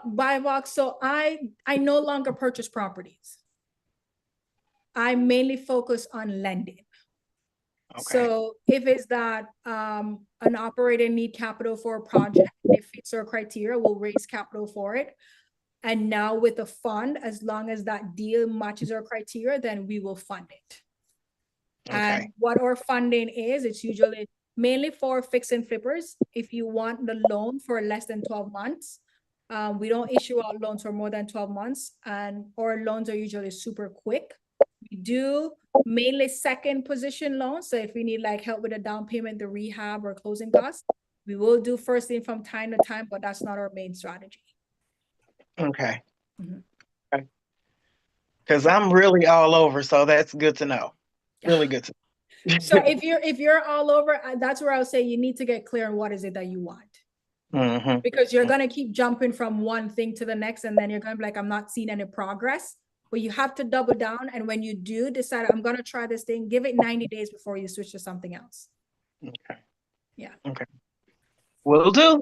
Buy box. So I no longer purchase properties. I mainly focus on lending. Okay. So if it's that an operator need capital for a project, if it fits our criteria, we'll raise capital for it. And now with a fund, as long as that deal matches our criteria, then we will fund it. Okay. And what our funding is, it's usually mainly for fix and flippers. If you want the loan for less than 12 months, we don't issue our loans for more than 12 months, and our loans are usually super quick. We do mainly second position loans. So if we need like help with a down payment, the rehab or closing costs, we will do first thing from time to time, but that's not our main strategy. Okay. Okay. Because I'm really all over, so that's good to know. Really good to know. So if you're all over, that's where I would say you need to get clear on what is it that you want. Because you're gonna keep jumping from one thing to the next, and then you're gonna be like, I'm not seeing any progress. But you have to double down, and when you do decide, I'm gonna try this thing, give it 90 days before you switch to something else. Okay. Yeah. Okay. Will do.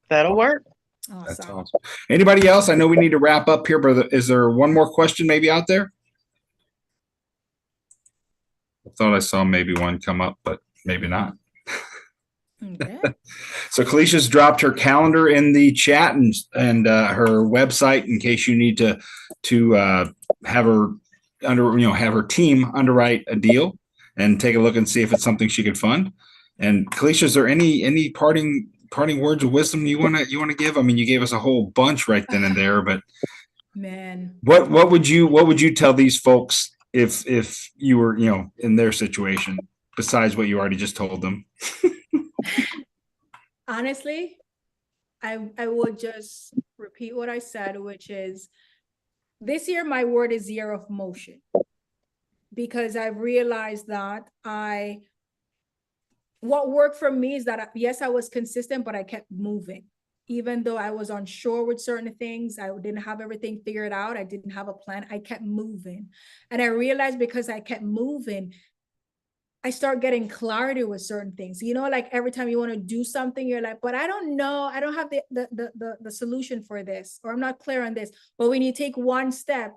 That'll work. Awesome. That's awesome. Anybody else? I know we need to wrap up here, but is there one more question maybe out there? I thought I saw maybe one come up, but maybe not. Okay. So Keleisha's dropped her calendar in the chat and her website in case you need to have her have her team underwrite a deal and take a look and see if it's something she could fund. And Keleisha, is there any parting words of wisdom you want to give? I mean, you gave us a whole bunch right then and there, but man, what would you tell these folks if you were in their situation besides what you already just told them? Honestly, I would just repeat what I said, which is this year my word is year of motion, because I've realized that what worked for me is that yes, I was consistent, but I kept moving. Even though I was unsure with certain things, I didn't have everything figured out, I didn't have a plan, I kept moving. And I realized because I kept moving, I start getting clarity with certain things. Like every time you want to do something, you're like, but I don't know. I don't have the solution for this, or I'm not clear on this. But when you take one step,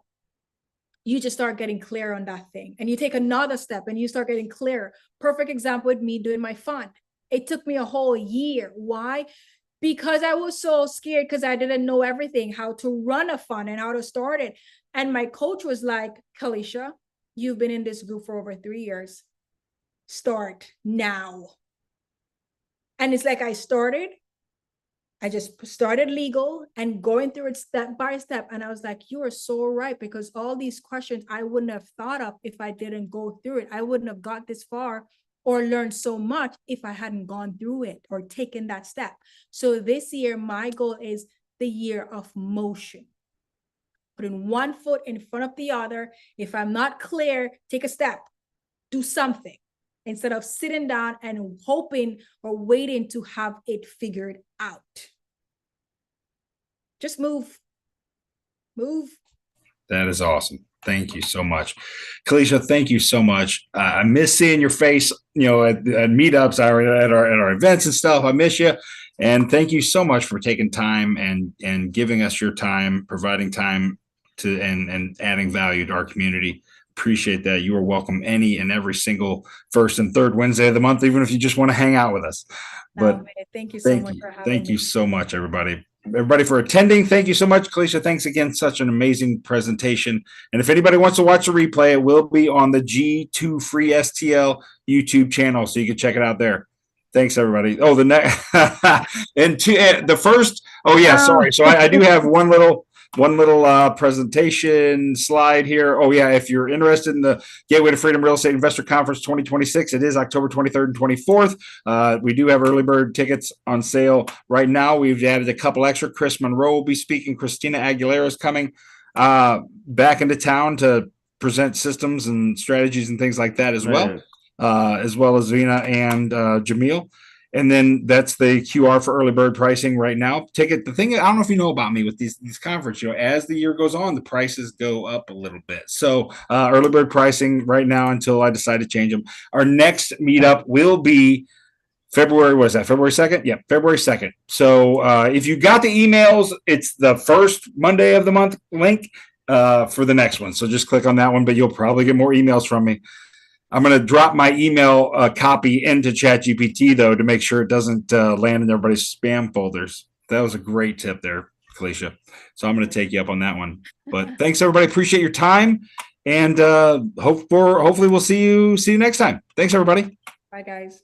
you just start getting clear on that thing. And you take another step and you start getting clear. Perfect example with me doing my fund. It took me a whole year. Why? Because I was so scared, because I didn't know everything, how to run a fund and how to start it. And my coach was like, Keleisha, you've been in this group for over 3 years. Start now. And it's like I just started legal and going through it step by step. And I was like, you are so right, because all these questions I wouldn't have thought of if I didn't go through it. I wouldn't have got this far or learned so much if I hadn't gone through it or taken that step. So this year, my goal is the year of motion. Putting one foot in front of the other. If I'm not clear, take a step, do something instead of sitting down and hoping or waiting to have it figured out. Just move. That is awesome. Thank you so much. Keleisha, thank you so much. I miss seeing your face, at meetups, at our events and stuff. I miss you. And thank you so much for taking time and giving us your time, providing time to and adding value to our community. Appreciate that. You are welcome any and every single first and third Wednesday of the month, even if you just want to hang out with us. But thank you so much for having me. Thank you so much, everybody. Everybody for attending. Thank you so much, Keleisha. Thanks again. Such an amazing presentation. And if anybody wants to watch the replay, it will be on the G2 Free STL YouTube channel, so you can check it out there. Thanks, everybody. Oh, the next the first. Oh yeah, sorry. So I do have one little presentation slide here. Oh yeah, if you're interested in the Gateway to Freedom Real Estate Investor Conference 2026, it is October 23rd and 24th. We do have early bird tickets on sale right now. We've added a couple extra. Chris Monroe will be speaking. Christina Aguilera is coming back into town to present systems and strategies and things like that as well as Vina and Jamil. And then that's the QR for early bird pricing right now. The thing, I don't know if you know about me with these conferences, as the year goes on, the prices go up a little bit. So early bird pricing right now until I decide to change them. Our next meetup will be February, what is that, February 2nd? Yeah, February 2nd. So if you got the emails, it's the first Monday of the month link for the next one. So just click on that one, but you'll probably get more emails from me. I'm going to drop my email copy into ChatGPT, though, to make sure it doesn't land in everybody's spam folders. That was a great tip there, Keleisha. So I'm going to take you up on that one. But thanks, everybody. Appreciate your time. And hopefully we'll see you next time. Thanks, everybody. Bye, guys.